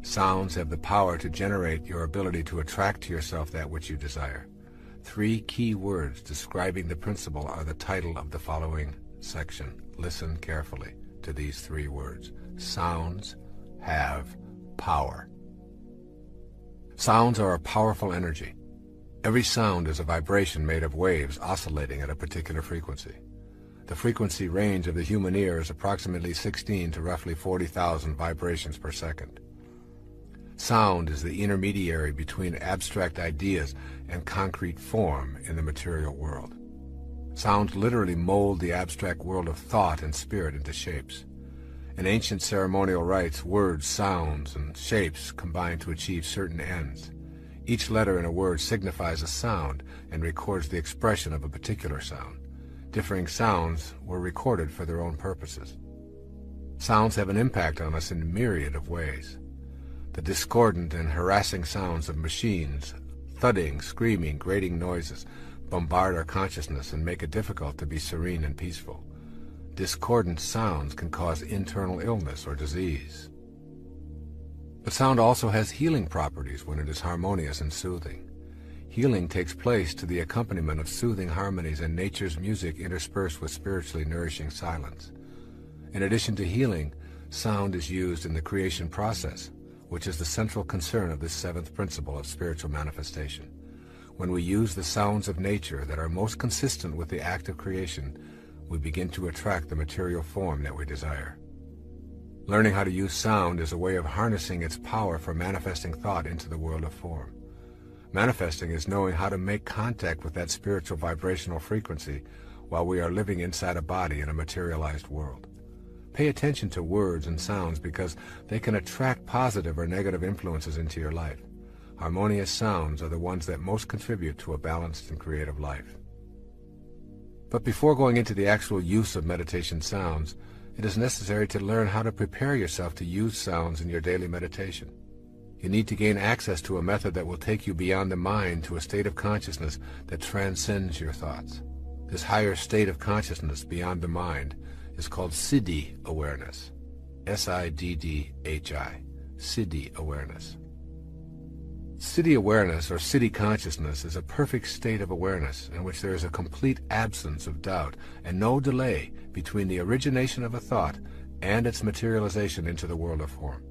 Sounds have the power to generate your ability to attract to yourself that which you desire. 3 key words describing the principle are the title of the following section. Listen carefully to these 3 words. Sounds have power. Sounds are a powerful energy. Every sound is a vibration made of waves oscillating at a particular frequency. The frequency range of the human ear is approximately 16 to roughly 40,000 vibrations per second. Sound is the intermediary between abstract ideas and concrete form in the material world. Sounds literally mold the abstract world of thought and spirit into shapes. In ancient ceremonial rites, words, sounds, and shapes combine to achieve certain ends. Each letter in a word signifies a sound and records the expression of a particular sound. Differing sounds were recorded for their own purposes. Sounds have an impact on us in a myriad of ways. The discordant and harassing sounds of machines, thudding, screaming, grating noises, bombard our consciousness and make it difficult to be serene and peaceful. Discordant sounds can cause internal illness or disease. But sound also has healing properties when it is harmonious and soothing. Healing takes place to the accompaniment of soothing harmonies and nature's music interspersed with spiritually nourishing silence. In addition to healing, sound is used in the creation process, which is the central concern of this 7th principle of spiritual manifestation. When we use the sounds of nature that are most consistent with the act of creation, we begin to attract the material form that we desire. Learning how to use sound is a way of harnessing its power for manifesting thought into the world of form. Manifesting is knowing how to make contact with that spiritual vibrational frequency while we are living inside a body in a materialized world. Pay attention to words and sounds because they can attract positive or negative influences into your life. Harmonious sounds are the ones that most contribute to a balanced and creative life. But before going into the actual use of meditation sounds, it is necessary to learn how to prepare yourself to use sounds in your daily meditation. You need to gain access to a method that will take you beyond the mind to a state of consciousness that transcends your thoughts. This higher state of consciousness beyond the mind is called Siddhi awareness. S-I-D-D-H-I. Siddhi awareness. Siddhi awareness or Siddhi consciousness is a perfect state of awareness in which there is a complete absence of doubt and no delay between the origination of a thought and its materialization into the world of form.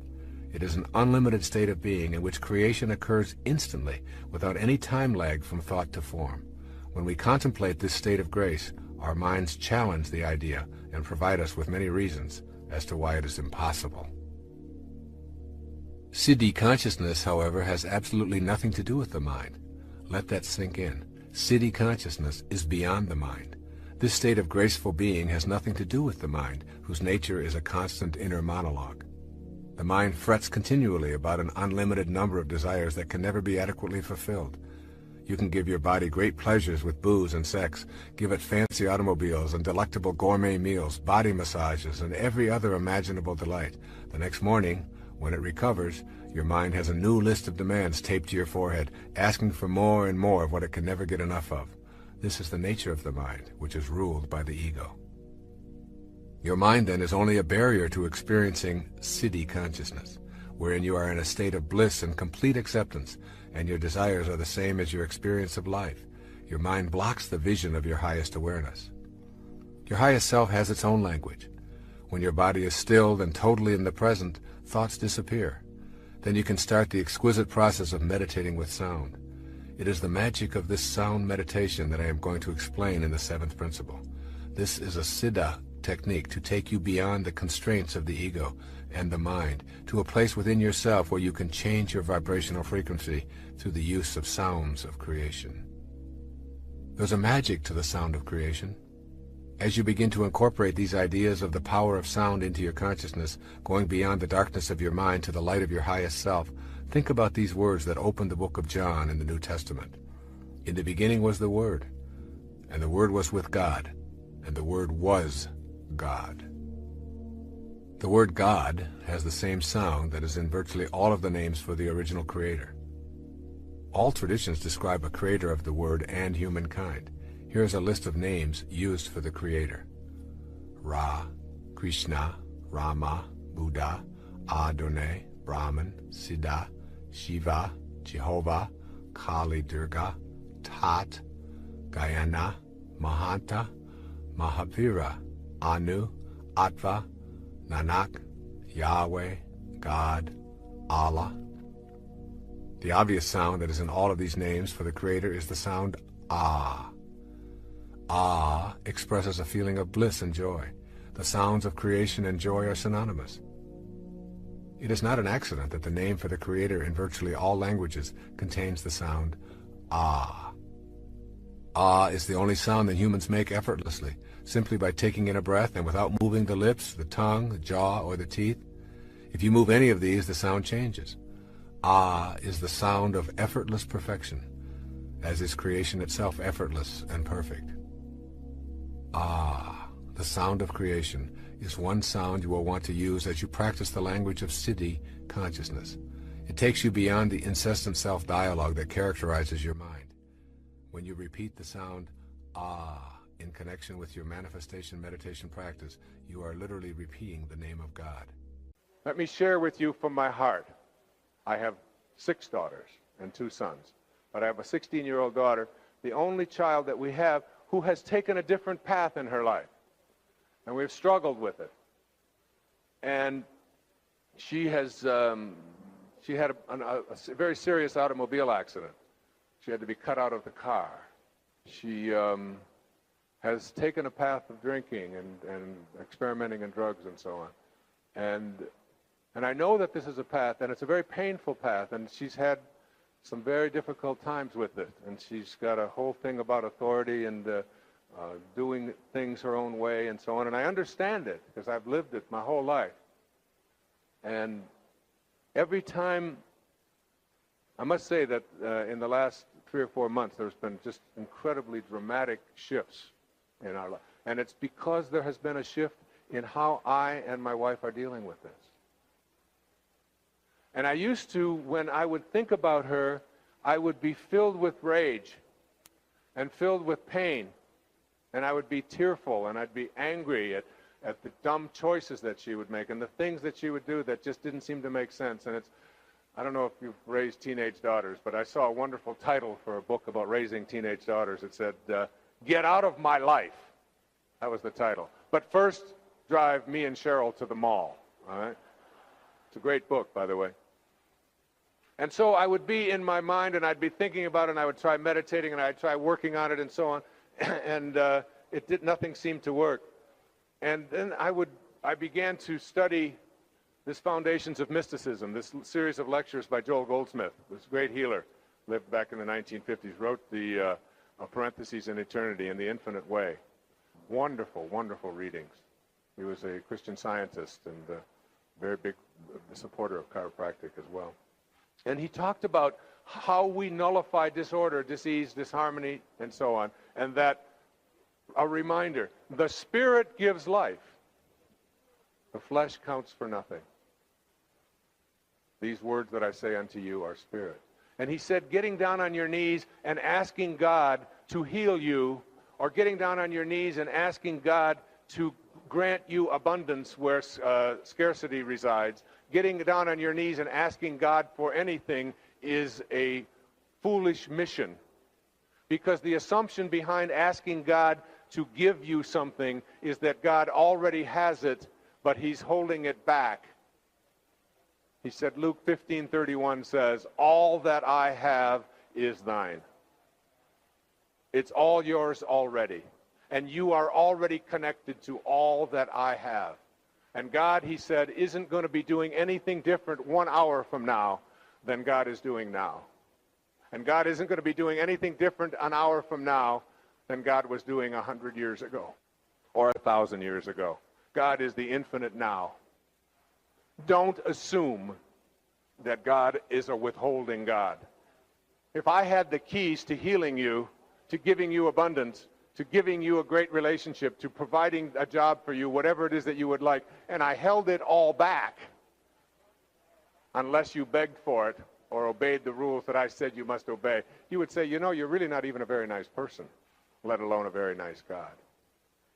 It is an unlimited state of being in which creation occurs instantly without any time lag from thought to form. When we contemplate this state of grace, our minds challenge the idea and provide us with many reasons as to why it is impossible. Siddhi consciousness, however, has absolutely nothing to do with the mind. Let that sink in. Siddhi consciousness is beyond the mind. This state of graceful being has nothing to do with the mind, whose nature is a constant inner monologue. The mind frets continually about an unlimited number of desires that can never be adequately fulfilled. You can give your body great pleasures with booze and sex, give it fancy automobiles and delectable gourmet meals, body massages, and every other imaginable delight. The next morning, when it recovers, your mind has a new list of demands taped to your forehead, asking for more and more of what it can never get enough of. This is the nature of the mind, which is ruled by the ego. Your mind, then, is only a barrier to experiencing Siddhi consciousness, wherein you are in a state of bliss and complete acceptance, and your desires are the same as your experience of life. Your mind blocks the vision of your highest awareness. Your highest self has its own language. When your body is stilled and totally in the present, thoughts disappear. Then you can start the exquisite process of meditating with sound. It is the magic of this sound meditation that I am going to explain in the 7th principle. This is a Siddha technique to take you beyond the constraints of the ego and the mind to a place within yourself where you can change your vibrational frequency through the use of sounds of creation. There's a magic to the sound of creation. As you begin to incorporate these ideas of the power of sound into your consciousness, going beyond the darkness of your mind to the light of your highest self, think about these words that open the book of John in the New Testament. In the beginning was the Word, and the Word was with God, and the Word was God. The word God has the same sound that is in virtually all of the names for the original creator. All traditions describe a creator of the Word and humankind. Here is a list of names used for the creator: Ra, Krishna, Rama, Buddha, Adonai, Brahman, Siddha, Shiva, Jehovah, Kali Durga, Tat, Gayana, Mahanta, Mahavira, Anu, Atva, Nanak, Yahweh, God, Allah. The obvious sound that is in all of these names for the Creator is the sound Ah. Ah expresses a feeling of bliss and joy. The sounds of creation and joy are synonymous. It is not an accident that the name for the Creator in virtually all languages contains the sound Ah. Ah is the only sound that humans make effortlessly, simply by taking in a breath and without moving the lips, the tongue, the jaw, or the teeth. If you move any of these, the sound changes. Ah is the sound of effortless perfection, as is creation itself effortless and perfect. Ah, the sound of creation, is one sound you will want to use as you practice the language of Siddhi consciousness. It takes you beyond the incessant self-dialogue that characterizes your mind. When you repeat the sound Ah in connection with your manifestation meditation practice, you are literally repeating the name of God. Let me share with you from my heart. I have 6 daughters and 2 sons, but I have a 16-year-old daughter, the only child that we have who has taken a different path in her life, and we've struggled with it. And she had a very serious automobile accident. She had to be cut out of the car. She has taken a path of drinking and experimenting in drugs and so on. And I know that this is a path, and it's a very painful path, and she's had some very difficult times with it. And she's got a whole thing about authority and doing things her own way and so on. And I understand it, because I've lived it my whole life. And every time, I must say that in the last 3 or 4 months, there's been just incredibly dramatic shifts in our life. And it's because there has been a shift in how I and my wife are dealing with this. And I used to, when I would think about her, I would be filled with rage and filled with pain. And I would be tearful, and I'd be angry at the dumb choices that she would make and the things that she would do that just didn't seem to make sense. And I don't know if you've raised teenage daughters, but I saw a wonderful title for a book about raising teenage daughters. It said, Get Out of My Life. That was the title. But first, drive me and Cheryl to the mall. All right? It's a great book, by the way. And so I would be in my mind, and I'd be thinking about it, and I would try meditating, and I'd try working on it, and so on. And nothing seemed to work. And then I began to study this Foundations of Mysticism, this series of lectures by Joel Goldsmith, this great healer, lived back in the 1950s, wrote the Parentheses in Eternity and the Infinite Way. Wonderful, wonderful readings. He was a Christian Scientist and a very big supporter of chiropractic as well. And he talked about how we nullify disorder, disease, disharmony, and so on. And that, a reminder, the spirit gives life. The flesh counts for nothing. These words that I say unto you are spirit. And he said, getting down on your knees and asking God to heal you, or getting down on your knees and asking God to grant you abundance where scarcity resides, getting down on your knees and asking God for anything is a foolish mission. Because the assumption behind asking God to give you something is that God already has it, but he's holding it back. He said, Luke 15:31 says, all that I have is thine. It's all yours already. And you are already connected to all that I have. And God, he said, isn't going to be doing anything different 1 hour from now than God is doing now. And God isn't going to be doing anything different an hour from now than God was doing 100 years ago or 1,000 years ago. God is the infinite now. Don't assume that God is a withholding God. If I had the keys to healing you, to giving you abundance, to giving you a great relationship, to providing a job for you, whatever it is that you would like, and I held it all back unless you begged for it or obeyed the rules that I said you must obey, you would say, you know, you're really not even a very nice person, let alone a very nice God.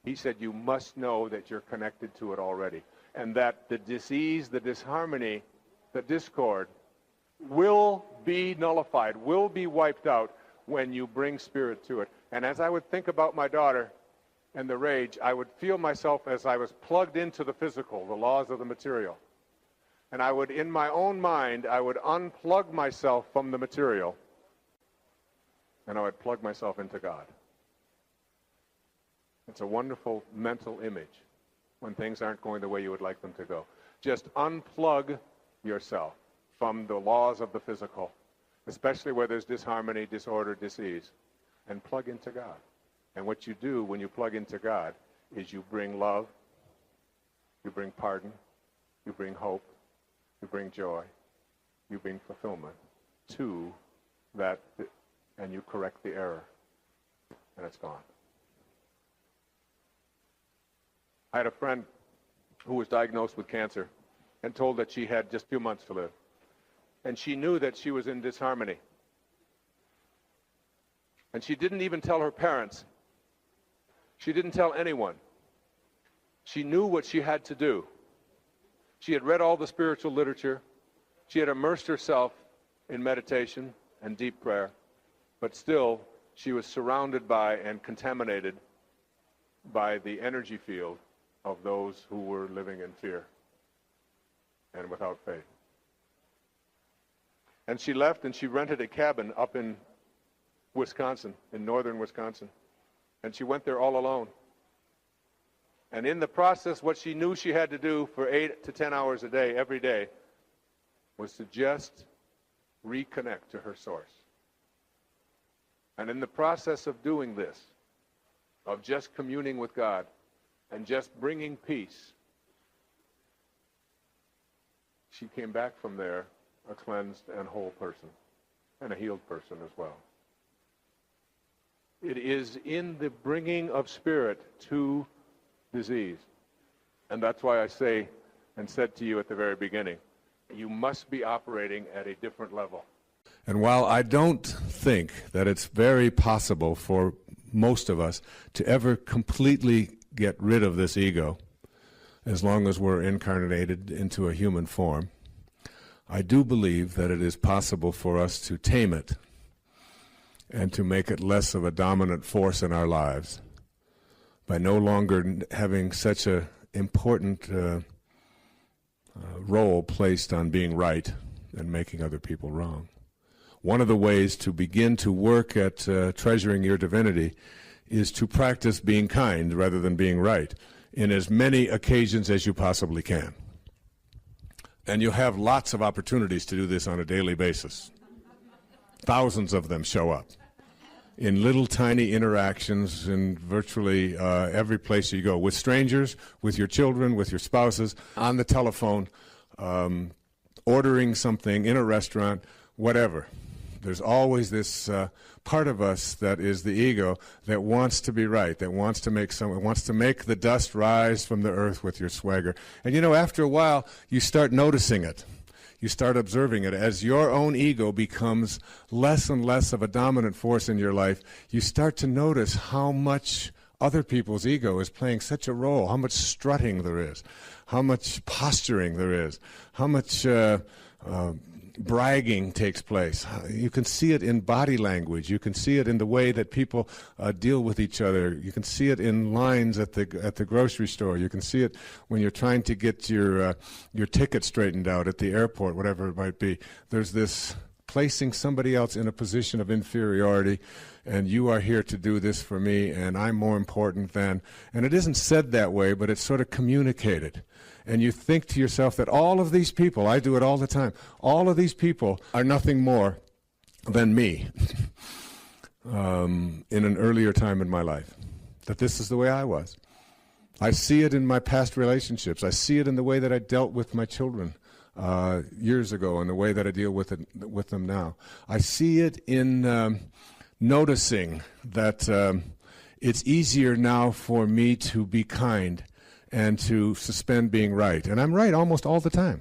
He said you must know that you're connected to it already, and that the disease, the disharmony, the discord, will be nullified, will be wiped out when you bring spirit to it. And as I would think about my daughter and the rage, I would feel myself as I was plugged into the physical, the laws of the material. And I would, in my own mind, I would unplug myself from the material, and I would plug myself into God. It's a wonderful mental image when things aren't going the way you would like them to go. Just unplug yourself from the laws of the physical, especially where there's disharmony, disorder, disease, and plug into God. And what you do when you plug into God is you bring love, you bring pardon, you bring hope, you bring joy, you bring fulfillment to that, and you correct the error, and it's gone. I had a friend who was diagnosed with cancer and told that she had just a few months to live. And she knew that she was in disharmony. And she didn't even tell her parents. She didn't tell anyone. She knew what she had to do. She had read all the spiritual literature. She had immersed herself in meditation and deep prayer. But still, she was surrounded by and contaminated by the energy field of those who were living in fear and without faith. And she left and she rented a cabin up in Wisconsin, in northern Wisconsin. And she went there all alone. And in the process, what she knew she had to do for 8 to 10 hours a day, every day, was to just reconnect to her source. And in the process of doing this, of just communing with God and just bringing peace, she came back from there a cleansed and whole person, and a healed person as well. It is in the bringing of spirit to disease. And that's why I say and said to you at the very beginning, you must be operating at a different level. And while I don't think that it's very possible for most of us to ever completely get rid of this ego, as long as we're incarnated into a human form, I do believe that it is possible for us to tame it and to make it less of a dominant force in our lives by no longer having such an important role placed on being right and making other people wrong. One of the ways to begin to work at treasuring your divinity is to practice being kind rather than being right in as many occasions as you possibly can. And you have lots of opportunities to do this on a daily basis. Thousands of them show up in little tiny interactions in virtually every place you go, with strangers, with your children, with your spouses, on the telephone, ordering something in a restaurant, whatever. There's always this part of us that is the ego that wants to be right, that wants to make the dust rise from the earth with your swagger. And you know, after a while, you start noticing it. You start observing it. As your own ego becomes less and less of a dominant force in your life, you start to notice how much other people's ego is playing such a role, how much strutting there is, how much posturing there is, how much bragging takes place. You can see it in body language. You can see it in the way that people deal with each other. You can see it in lines at the grocery store. You can see it when you're trying to get your ticket straightened out at the airport, whatever it might be. There's this placing somebody else in a position of inferiority, and you are here to do this for me, and I'm more important than. And it isn't said that way, but it's sort of communicated. And you think to yourself that all of these people, I do it all the time, all of these people are nothing more than me in an earlier time in my life, that this is the way I was. I see it in my past relationships. I see it in the way that I dealt with my children years ago and the way that I deal with them now. I see it in noticing that it's easier now for me to be kind and to suspend being right. And I'm right almost all the time.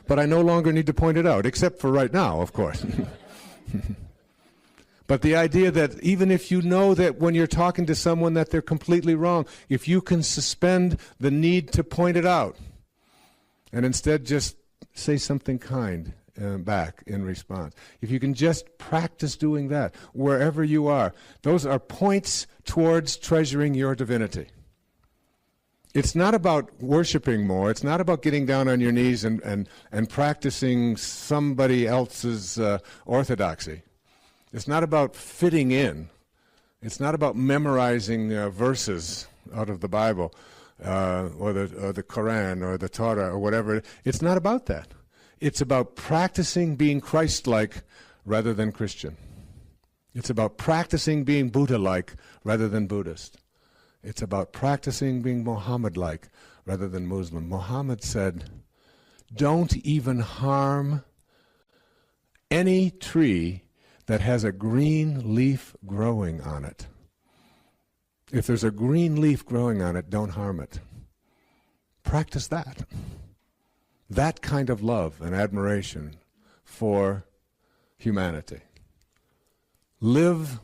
But I no longer need to point it out, except for right now, of course. But the idea that even if you know that when you're talking to someone that they're completely wrong, if you can suspend the need to point it out, and instead just say something kind back in response, if you can just practice doing that wherever you are, those are points towards treasuring your divinity. It's not about worshiping more. It's not about getting down on your knees and practicing somebody else's orthodoxy. It's not about fitting in. It's not about memorizing verses out of the Bible or the Quran or the Torah or whatever. It's not about that. It's about practicing being Christ-like rather than Christian. It's about practicing being Buddha-like rather than Buddhist. It's about practicing being Muhammad-like rather than Muslim. Muhammad said, don't even harm any tree that has a green leaf growing on it. If there's a green leaf growing on it, don't harm it. Practice that. That kind of love and admiration for humanity. Live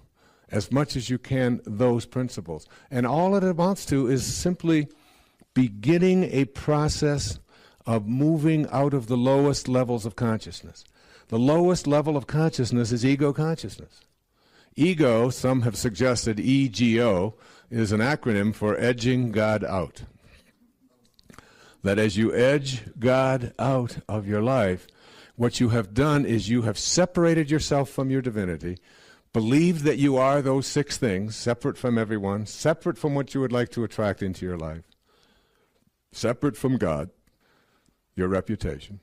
as much as you can those principles. And all it amounts to is simply beginning a process of moving out of the lowest levels of consciousness. The lowest level of consciousness is ego consciousness. Ego, some have suggested EGO, is an acronym for edging God out. That as you edge God out of your life, what you have done is you have separated yourself from your divinity, believed that you are those 6 things, separate from everyone, separate from what you would like to attract into your life, separate from God, your reputation.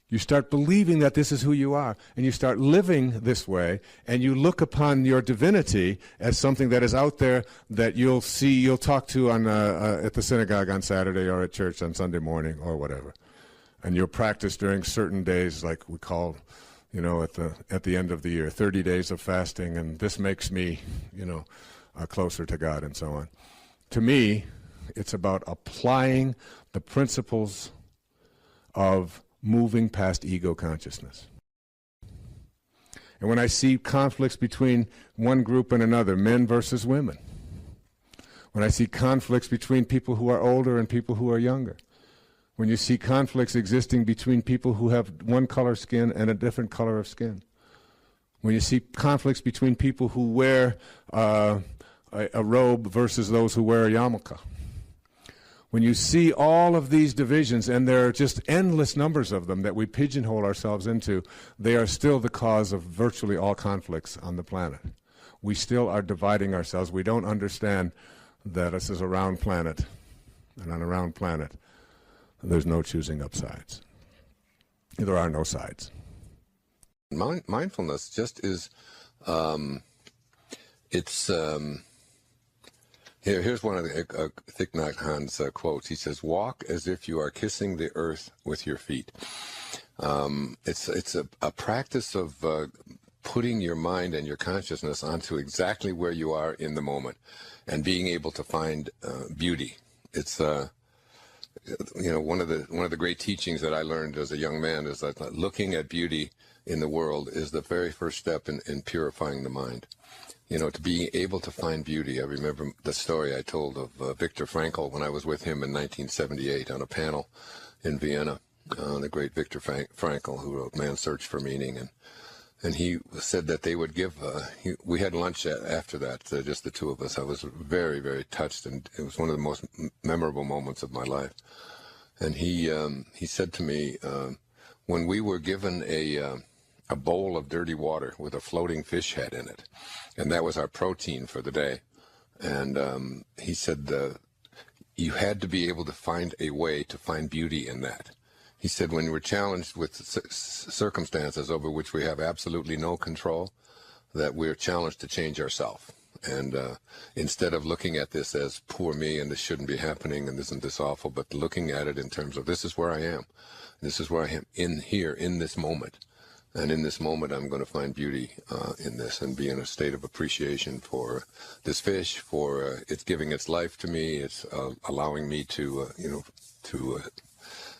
You start believing that this is who you are, and you start living this way, and you look upon your divinity as something that is out there that you'll see, you'll talk to on at the synagogue on Saturday or at church on Sunday morning or whatever. And you'll practice during certain days, like we call, at the end of the year, 30 days of fasting, and this makes me, closer to God and so on. To me, it's about applying the principles of moving past ego consciousness. And when I see conflicts between one group and another, men versus women, when I see conflicts between people who are older and people who are younger, when you see conflicts existing between people who have one color skin and a different color of skin, when you see conflicts between people who wear a robe versus those who wear a yarmulke, when you see all of these divisions, and there are just endless numbers of them that we pigeonhole ourselves into, they are still the cause of virtually all conflicts on the planet. We still are dividing ourselves. We don't understand that this is a round planet, and on a round planet, there's no choosing up sides. There are no sides. Mindfulness just is, Here's one of the Thich Nhat Hanh's quotes. He says, "Walk as if you are kissing the earth with your feet." It's a practice of putting your mind and your consciousness onto exactly where you are in the moment, and being able to find beauty. It's one of the great teachings that I learned as a young man is that looking at beauty in the world is the very first step in purifying the mind. To be able to find beauty. I remember the story I told of Viktor Frankl when I was with him in 1978 on a panel in Vienna. The great Viktor Frankl, who wrote Man's Search for Meaning, and he said that they would give. We had lunch after that, just the two of us. I was very, very touched, and it was one of the most memorable moments of my life. And he said to me, when we were given a bowl of dirty water with a floating fish head in it, and that was our protein for the day. And he said you had to be able to find a way to find beauty in that. He said when we're challenged with circumstances over which we have absolutely no control, that we're challenged to change ourselves. And instead of looking at this as poor me and this shouldn't be happening and isn't this awful, but looking at it in terms of this is where I am. This is where I am in this moment. And in this moment, I'm going to find beauty in this and be in a state of appreciation for this fish, for it's giving its life to me. It's allowing me to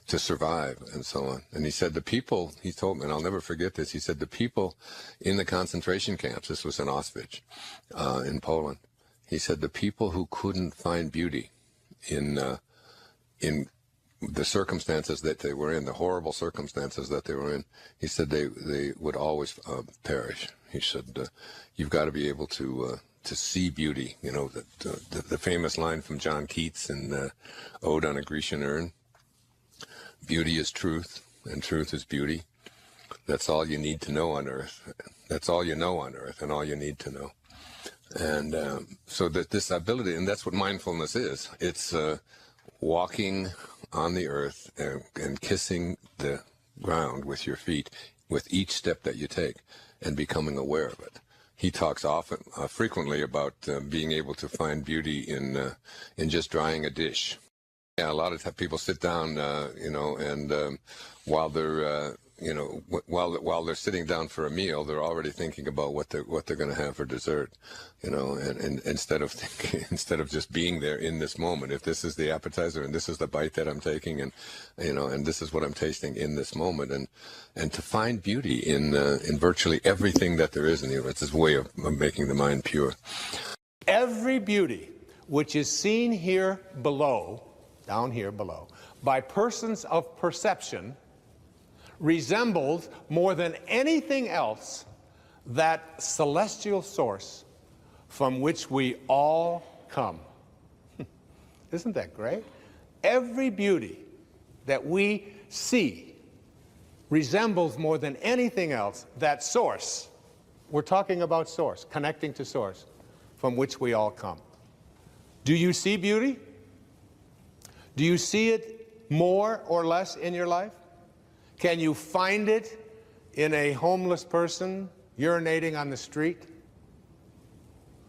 survive and so on. And he said the people, he told me, and I'll never forget this, he said the people in the concentration camps, this was in Auschwitz in Poland, he said the people who couldn't find beauty in the circumstances that they were in, the horrible circumstances that they were in, he said they would always perish. He said, you've got to be able to see beauty. You know, the famous line from John Keats in Ode on a Grecian Urn, beauty is truth, and truth is beauty. That's all you need to know on earth. That's all you know on earth, and all you need to know. And so that this ability, and that's what mindfulness is. It's walking on the earth and kissing the ground with your feet with each step that you take and becoming aware of it. He talks frequently about being able to find beauty in just drying a dish. Yeah, a lot of times people sit down, and while they're while they're sitting down for a meal, they're already thinking about what they're going to have for dessert, and instead of just being there in this moment. If this is the appetizer and this is the bite that I'm taking, and and this is what I'm tasting in this moment, and to find beauty in virtually everything that there is in you. It's this way of making the mind pure. Every beauty which is seen here below, down here below, by persons of perception resembles more than anything else that celestial source from which we all come. Isn't that great? Every beauty that we see resembles more than anything else that source. We're talking about source, connecting to source, from which we all come. Do you see beauty? Do you see it more or less in your life? Can you find it in a homeless person urinating on the street?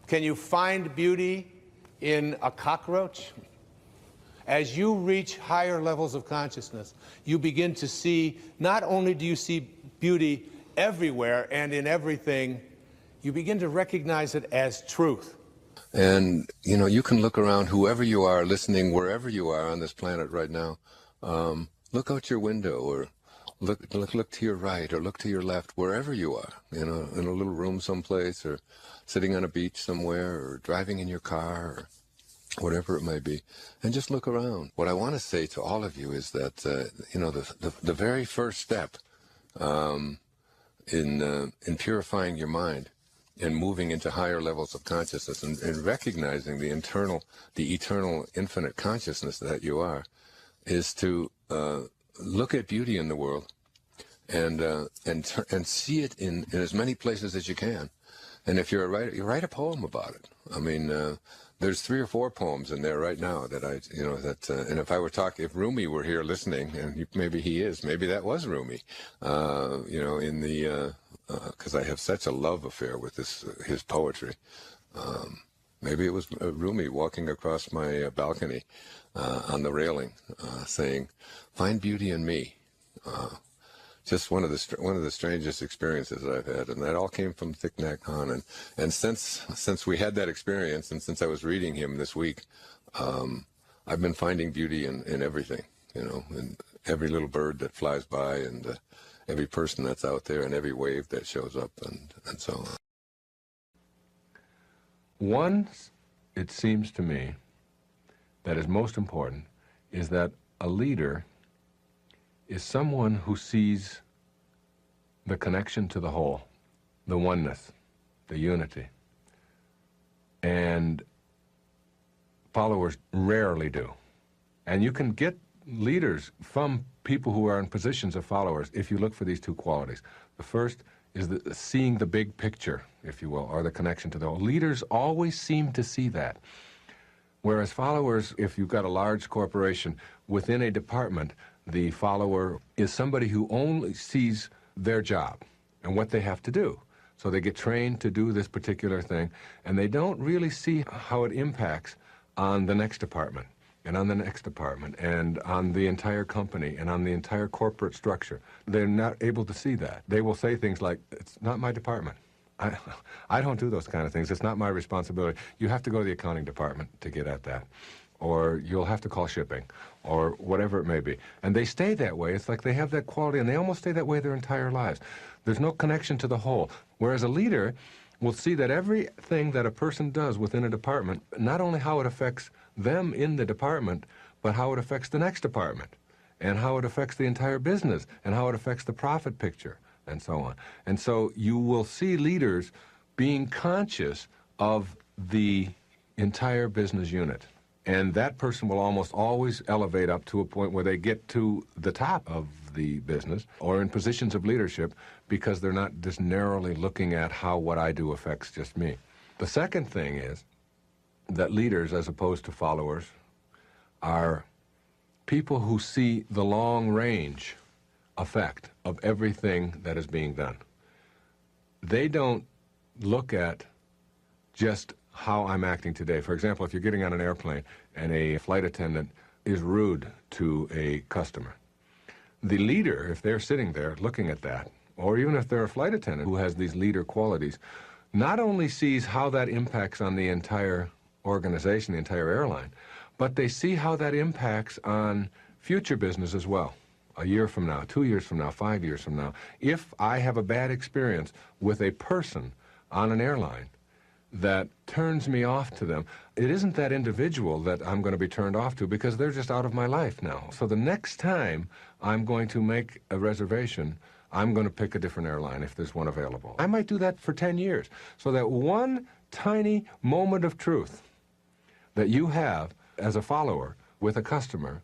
Can you find beauty in a cockroach? As you reach higher levels of consciousness, you begin to see, not only do you see beauty everywhere and in everything, you begin to recognize it as truth. And, you can look around, whoever you are, listening, wherever you are on this planet right now, look out your window, or look to your right, or look to your left, wherever you are, in a little room someplace, or sitting on a beach somewhere, or driving in your car, or whatever it may be, and just look around. What I want to say to all of you is that, the very first step in purifying your mind and moving into higher levels of consciousness and recognizing the eternal, infinite consciousness that you are, is to look at beauty in the world and see it in as many places as you can. And if you're a writer, you write a poem about it. I mean, there's 3 or 4 poems in there right now that and if I were talking, if Rumi were here listening, and maybe he is, maybe that was Rumi, in the, because I have such a love affair with his poetry. Maybe it was Rumi walking across my balcony on the railing, saying, "Find beauty in me." Just one of the strangest experiences that I've had, and that all came from Thich Nhat Hanh. And since we had that experience, and since I was reading him this week, I've been finding beauty in everything, in every little bird that flies by, and every person that's out there, and every wave that shows up, and so on. One, it seems to me, that is most important is that a leader is someone who sees the connection to the whole, the oneness, the unity. And followers rarely do. And you can get leaders from people who are in positions of followers if you look for these 2 qualities. The first is seeing the big picture, if you will, or the connection to the whole. Leaders always seem to see that. Whereas followers, if you've got a large corporation, within a department, the follower is somebody who only sees their job and what they have to do. So they get trained to do this particular thing, and they don't really see how it impacts on the next department, and on the next department, and on the entire company, and on the entire corporate structure. They're not able to see that. They will say things like, "It's not my department. I don't do those kind of things. It's not my responsibility. You have to go to the accounting department to get at that. Or you'll have to call shipping," or whatever it may be. And they stay that way. It's like they have that quality, and they almost stay that way their entire lives. There's no connection to the whole. Whereas a leader will see that everything that a person does within a department, not only how it affects them in the department, but how it affects the next department. and how it affects the entire business, and how it affects the profit picture, and so on. And so you will see leaders being conscious of the entire business unit. And that person will almost always elevate up to a point where they get to the top of the business or in positions of leadership because they're not just narrowly looking at how what I do affects just me. The second thing is that leaders, as opposed to followers, are people who see the long-range effect of everything that is being done. They don't look at just how I'm acting today. For example, if you're getting on an airplane and a flight attendant is rude to a customer, the leader, if they're sitting there looking at that, or even if they're a flight attendant who has these leader qualities, not only sees how that impacts on the entire organization, the entire airline, but they see how that impacts on future business as well. A year from now, 2 years from now, 5 years from now. If I have a bad experience with a person on an airline that turns me off to them, it isn't that individual that I'm going to be turned off to because they're just out of my life now. So the next time I'm going to make a reservation, I'm going to pick a different airline if there's one available. I might do that for 10 years. So that one tiny moment of truth that you have as a follower with a customer,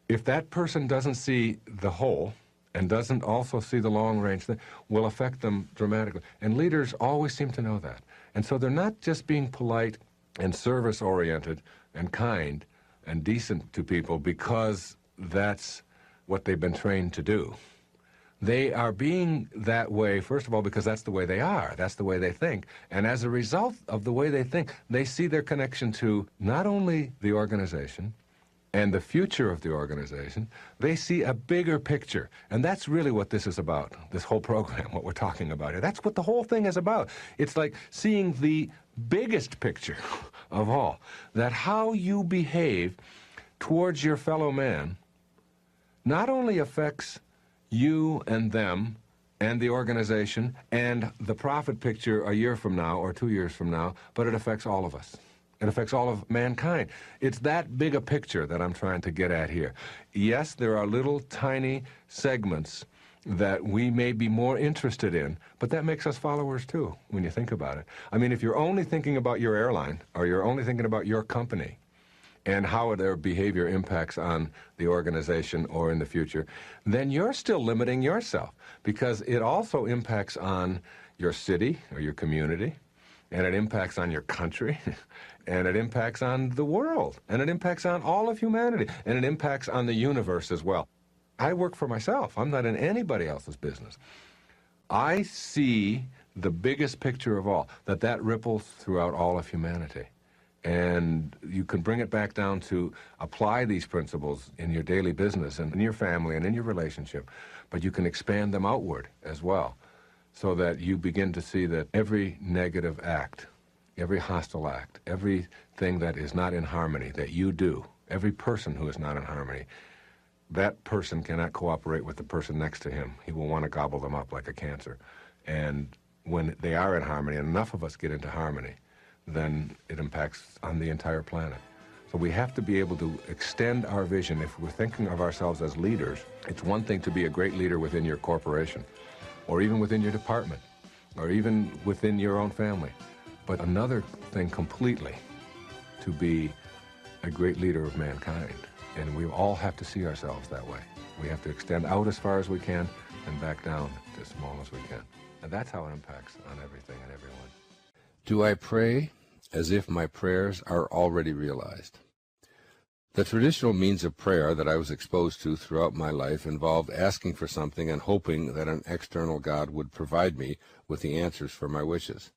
if that person doesn't see the whole and doesn't also see the long-range thing, will affect them dramatically. And leaders always seem to know that. And so they're not just being polite and service-oriented and kind and decent to people because that's what they've been trained to do. They are being that way, first of all, because that's the way they are. That's the way they think. And as a result of the way they think, they see their connection to not only the organization and the future of the organization, they see a bigger picture. And that's really what this is about, this whole program, what we're talking about here. That's what the whole thing is about. It's like seeing the biggest picture of all, that how you behave towards your fellow man not only affects you and them and the organization and the profit picture a year from now or 2 years from now, but it affects all of us. It affects all of mankind. It's that big a picture that I'm trying to get at here. Yes, there are little tiny segments that we may be more interested in, but that makes us followers too, when you think about it. I mean, if you're only thinking about your airline or you're only thinking about your company and how their behavior impacts on the organization or in the future, then you're still limiting yourself because it also impacts on your city or your community, and it impacts on your country, and it impacts on the world, and it impacts on all of humanity, and it impacts on the universe as well. I work for myself. I'm not in anybody else's business. I see the biggest picture of all, that ripples throughout all of humanity. And you can bring it back down to apply these principles in your daily business and in your family and in your relationship, but you can expand them outward as well, so that you begin to see that every negative act, every hostile act, everything that is not in harmony that you do, every person who is not in harmony, that person cannot cooperate with the person next to him. He will want to gobble them up like a cancer. And when they are in harmony, and enough of us get into harmony, then it impacts on the entire planet. So we have to be able to extend our vision. If we're thinking of ourselves as leaders, it's one thing to be a great leader within your corporation, or even within your department, or even within your own family. But another thing completely to be a great leader of mankind. And we all have to see ourselves that way. We have to extend out as far as we can and back down as small as we can. And that's how it impacts on everything and everyone. Do I pray as if my prayers are already realized? The traditional means of prayer that I was exposed to throughout my life involved asking for something and hoping that an external God would provide me with the answers for my wishes.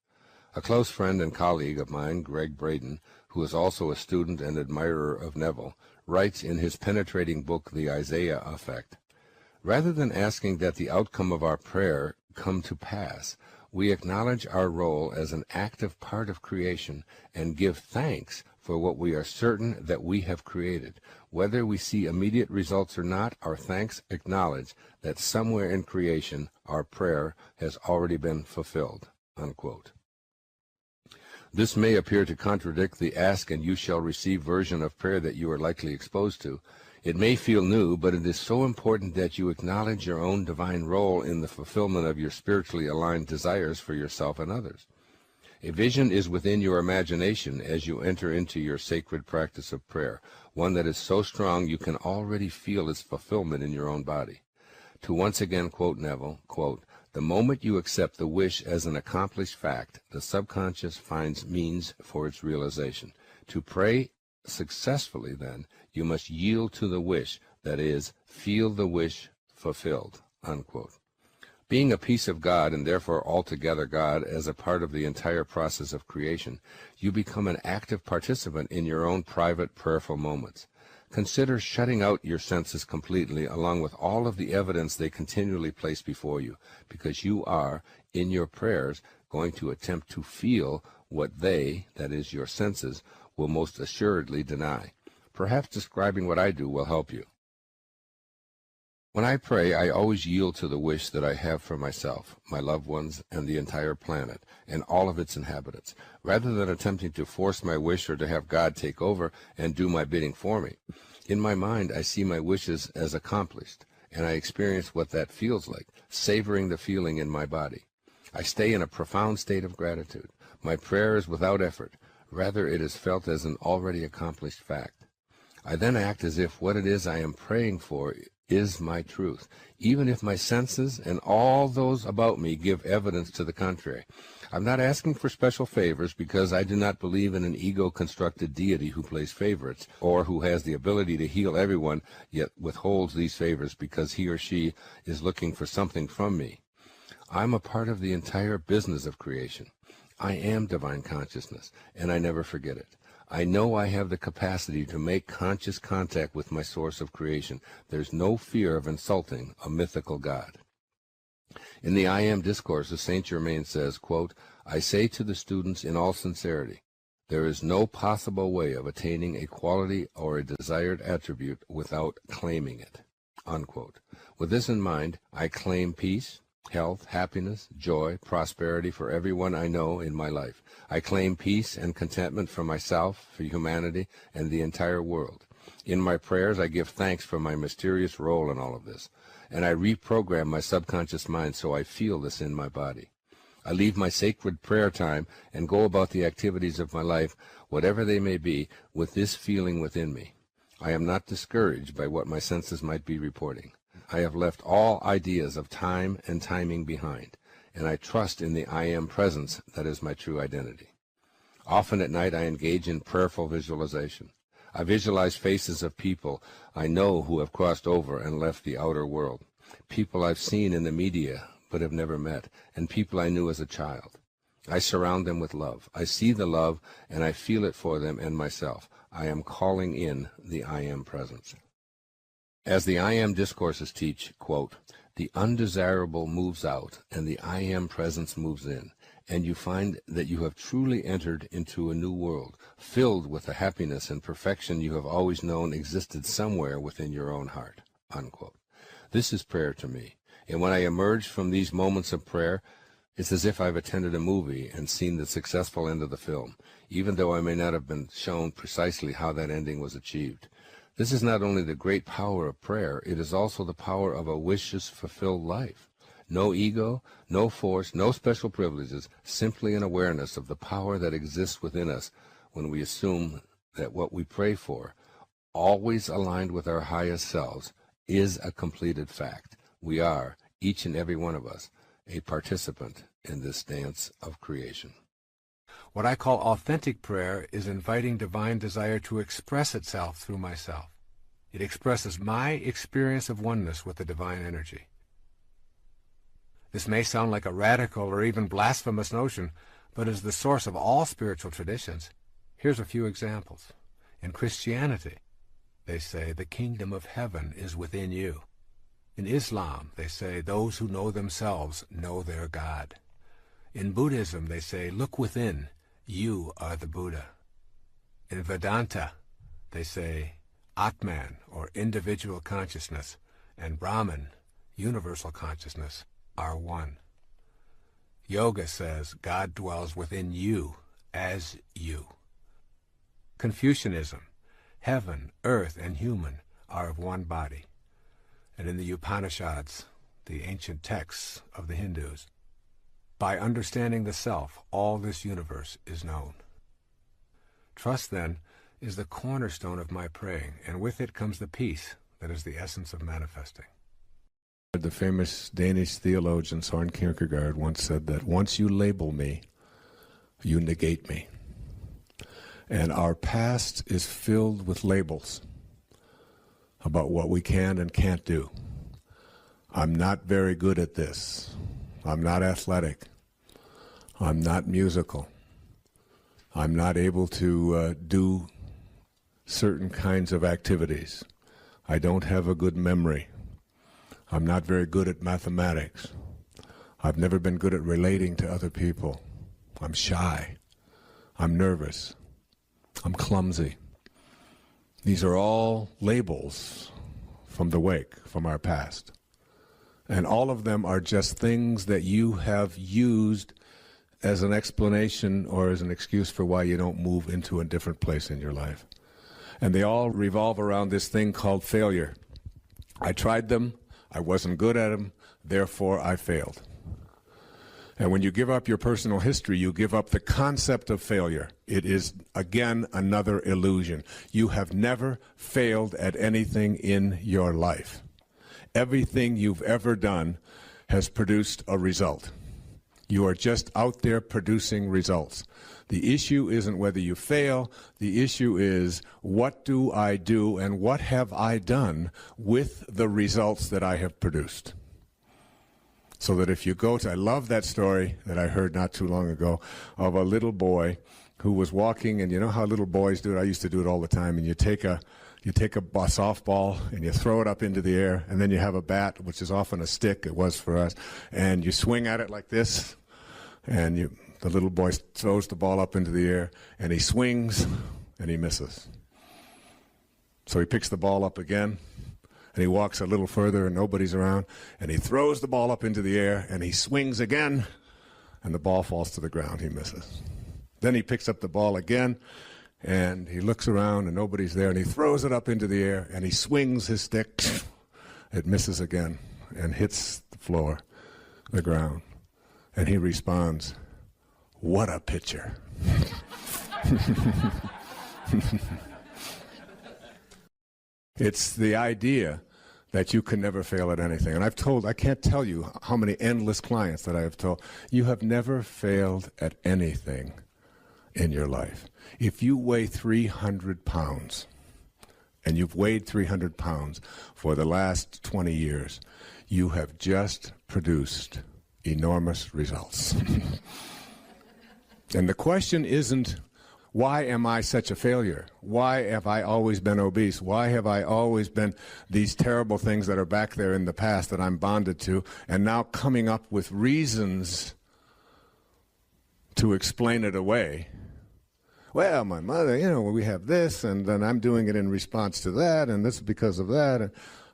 A close friend and colleague of mine, Greg Braden, who is also a student and admirer of Neville, writes in his penetrating book, The Isaiah Effect, "Rather than asking that the outcome of our prayer come to pass, we acknowledge our role as an active part of creation and give thanks for what we are certain that we have created. Whether we see immediate results or not, our thanks acknowledge that somewhere in creation our prayer has already been fulfilled." Unquote. This may appear to contradict the ask and you shall receive version of prayer that you are likely exposed to. It may feel new, but it is so important that you acknowledge your own divine role in the fulfillment of your spiritually aligned desires for yourself and others. A vision is within your imagination as you enter into your sacred practice of prayer, one that is so strong you can already feel its fulfillment in your own body. To once again quote Neville, quote, "The moment you accept the wish as an accomplished fact, the subconscious finds means for its realization. To pray successfully, then, you must yield to the wish, that is, feel the wish fulfilled," unquote. Being a piece of God, and therefore altogether God, as a part of the entire process of creation, you become an active participant in your own private prayerful moments. Consider shutting out your senses completely, along with all of the evidence they continually place before you, because you are, in your prayers, going to attempt to feel what they, that is, your senses, will most assuredly deny. Perhaps describing what I do will help you. When I pray, I always yield to the wish that I have for myself, my loved ones, and the entire planet, and all of its inhabitants, rather than attempting to force my wish or to have God take over and do my bidding for me. In my mind, I see my wishes as accomplished, and I experience what that feels like, savoring the feeling in my body. I stay in a profound state of gratitude. My prayer is without effort. Rather, it is felt as an already accomplished fact. I then act as if what it is I am praying for is my truth, even if my senses and all those about me give evidence to the contrary. I'm not asking for special favors because I do not believe in an ego-constructed deity who plays favorites, or who has the ability to heal everyone, yet withholds these favors because he or she is looking for something from me. I'm a part of the entire business of creation. I am divine consciousness, and I never forget it. I know I have the capacity to make conscious contact with my source of creation. There's no fear of insulting a mythical God. In the I Am Discourses, Saint Germain says, quote, "I say to the students in all sincerity, there is no possible way of attaining a quality or a desired attribute without claiming it," unquote. With this in mind, I claim peace, health, happiness, joy, prosperity for everyone I know in my life. I claim peace and contentment for myself, for humanity, and the entire world. In my prayers, I give thanks for my mysterious role in all of this, and I reprogram my subconscious mind so I feel this in my body. I leave my sacred prayer time and go about the activities of my life, whatever they may be, with this feeling within me. I am not discouraged by what my senses might be reporting. I have left all ideas of time and timing behind, and I trust in the I Am presence that is my true identity. Often at night I engage in prayerful visualization. I visualize faces of people I know who have crossed over and left the outer world, people I've seen in the media but have never met, and people I knew as a child. I surround them with love. I see the love, and I feel it for them and myself. I am calling in the I Am presence. As the I Am Discourses teach, quote, "The undesirable moves out, and the I Am presence moves in, and you find that you have truly entered into a new world, filled with the happiness and perfection you have always known existed somewhere within your own heart," unquote. This is prayer to me, and when I emerge from these moments of prayer, it's as if I've attended a movie and seen the successful end of the film, even though I may not have been shown precisely how that ending was achieved. This is not only the great power of prayer, it is also the power of a wishes-fulfilled life. No ego, no force, no special privileges, simply an awareness of the power that exists within us when we assume that what we pray for, always aligned with our highest selves, is a completed fact. We are, each and every one of us, a participant in this dance of creation. What I call authentic prayer is inviting divine desire to express itself through myself. It expresses my experience of oneness with the divine energy. This may sound like a radical or even blasphemous notion, but is the source of all spiritual traditions. Here's a few examples. In Christianity, they say the kingdom of heaven is within you. In Islam, they say those who know themselves know their God. In Buddhism, they say, look within, you are the Buddha. In Vedanta, they say, Atman, or individual consciousness, and Brahman, universal consciousness, are one. Yoga says God dwells within you as you. Confucianism, heaven, earth, and human are of one body. And in the Upanishads, the ancient texts of the Hindus, by understanding the self, all this universe is known. Trust, then, is the cornerstone of my praying, and with it comes the peace that is the essence of manifesting. The famous Danish theologian Søren Kierkegaard once said that once you label me, you negate me. And our past is filled with labels about what we can and can't do. I'm not very good at this. I'm not athletic. I'm not musical. I'm not able to do certain kinds of activities. I don't have a good memory. I'm not very good at mathematics. I've never been good at relating to other people. I'm shy. I'm nervous. I'm clumsy. These are all labels from the wake, from our past. And all of them are just things that you have used as an explanation or as an excuse for why you don't move into a different place in your life. And they all revolve around this thing called failure. I tried them, I wasn't good at them, therefore I failed. And when you give up your personal history, you give up the concept of failure. It is, again, another illusion. You have never failed at anything in your life. Everything you've ever done has produced a result. You are just out there producing results. The issue isn't whether you fail. The issue is, what do I do and what have I done with the results that I have produced? So that if you go to, I love that story that I heard not too long ago of a little boy who was walking, and you know how little boys do it? I used to do it all the time, and you take a softball and you throw it up into the air, and then you have a bat, which is often a stick, it was for us, and you swing at it like this, and the little boy throws the ball up into the air, and he swings, and he misses. So he picks the ball up again, and he walks a little further, and nobody's around, and he throws the ball up into the air, and he swings again, and the ball falls to the ground. He misses. Then he picks up the ball again, and he looks around, and nobody's there, and he throws it up into the air, and he swings his stick. It misses again and hits the floor, the ground. And he responds, "What a pitcher." It's the idea that you can never fail at anything. And I can't tell you how many endless clients that I have told, you have never failed at anything in your life. If you weigh 300 pounds, and you've weighed 300 pounds for the last 20 years, you have just produced enormous results. And the question isn't, why am I such a failure? Why have I always been obese? Why have I always been these terrible things that are back there in the past that I'm bonded to, and now coming up with reasons to explain it away? Well, my mother, we have this, and then I'm doing it in response to that, and this is because of that.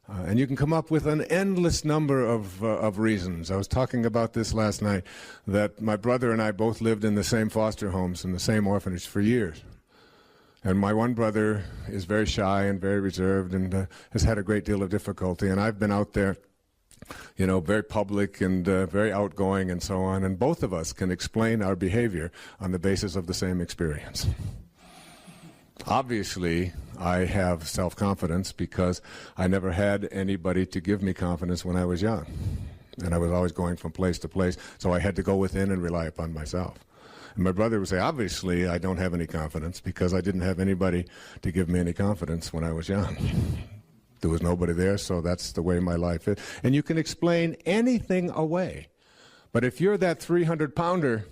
And you can come up with an endless number of reasons. I was talking about this last night, that my brother and I both lived in the same foster homes in the same orphanage for years. And my one brother is very shy and very reserved and has had a great deal of difficulty. And I've been out there, very public and very outgoing and so on. And both of us can explain our behavior on the basis of the same experience. Obviously, I have self-confidence because I never had anybody to give me confidence when I was young. And I was always going from place to place, so I had to go within and rely upon myself. And my brother would say, obviously, I don't have any confidence because I didn't have anybody to give me any confidence when I was young. There was nobody there, so that's the way my life is. And you can explain anything away. But if you're that 300-pounder,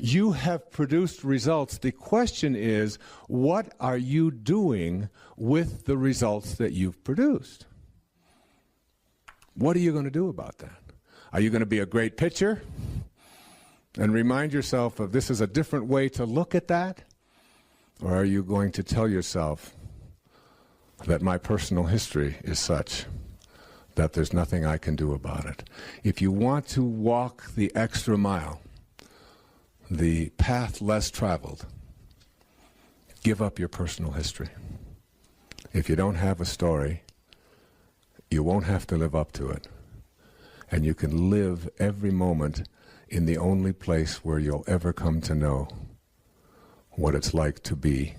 you have produced results. The question is, what are you doing with the results that you've produced? What are you going to do about that? Are you going to be a great pitcher and remind yourself of this is a different way to look at that? Or are you going to tell yourself that my personal history is such that there's nothing I can do about it? If you want to walk the extra mile, the path less traveled, give up your personal history. If you don't have a story, you won't have to live up to it. And you can live every moment in the only place where you'll ever come to know what it's like to be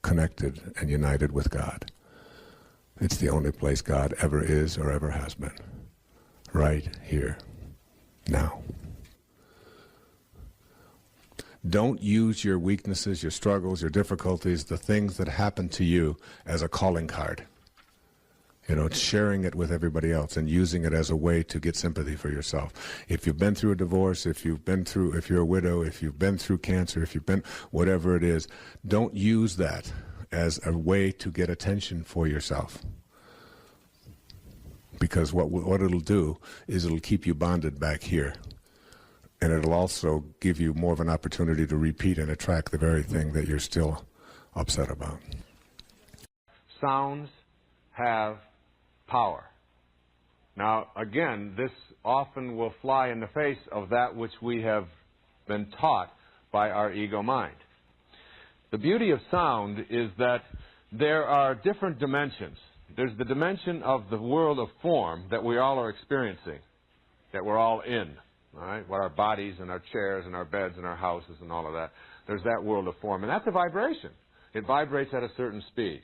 connected and united with God. It's the only place God ever is or ever has been. Right here, now. Don't use your weaknesses, your struggles, your difficulties, the things that happen to you as a calling card. You know, it's sharing it with everybody else and using it as a way to get sympathy for yourself. If you've been through a divorce, if you're a widow, if you've been through cancer, if you've been, whatever it is, don't use that as a way to get attention for yourself. Because what it'll do is it'll keep you bonded back here. And it'll also give you more of an opportunity to repeat and attract the very thing that you're still upset about. Sounds have power. Now, again, this often will fly in the face of that which we have been taught by our ego mind. The beauty of sound is that there are different dimensions. There's the dimension of the world of form that we all are experiencing, that we're all in, all right? What our bodies and our chairs and our beds and our houses and all of that. There's that world of form, and that's a vibration. It vibrates at a certain speed.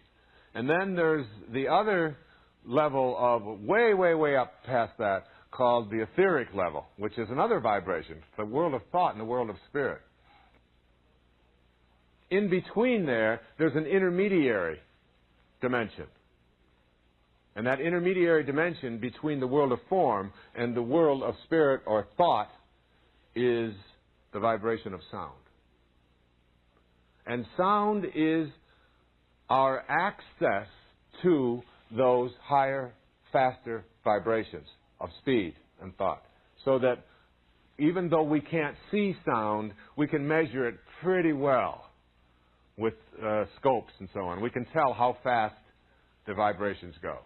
And then there's the other level of way, way, way up past that called the etheric level, which is another vibration, the world of thought and the world of spirit. In between there's an intermediary dimension. And that intermediary dimension between the world of form and the world of spirit or thought is the vibration of sound. And sound is our access to those higher, faster vibrations of speed and thought. So that even though we can't see sound, we can measure it pretty well with scopes and so on. We can tell how fast the vibrations go.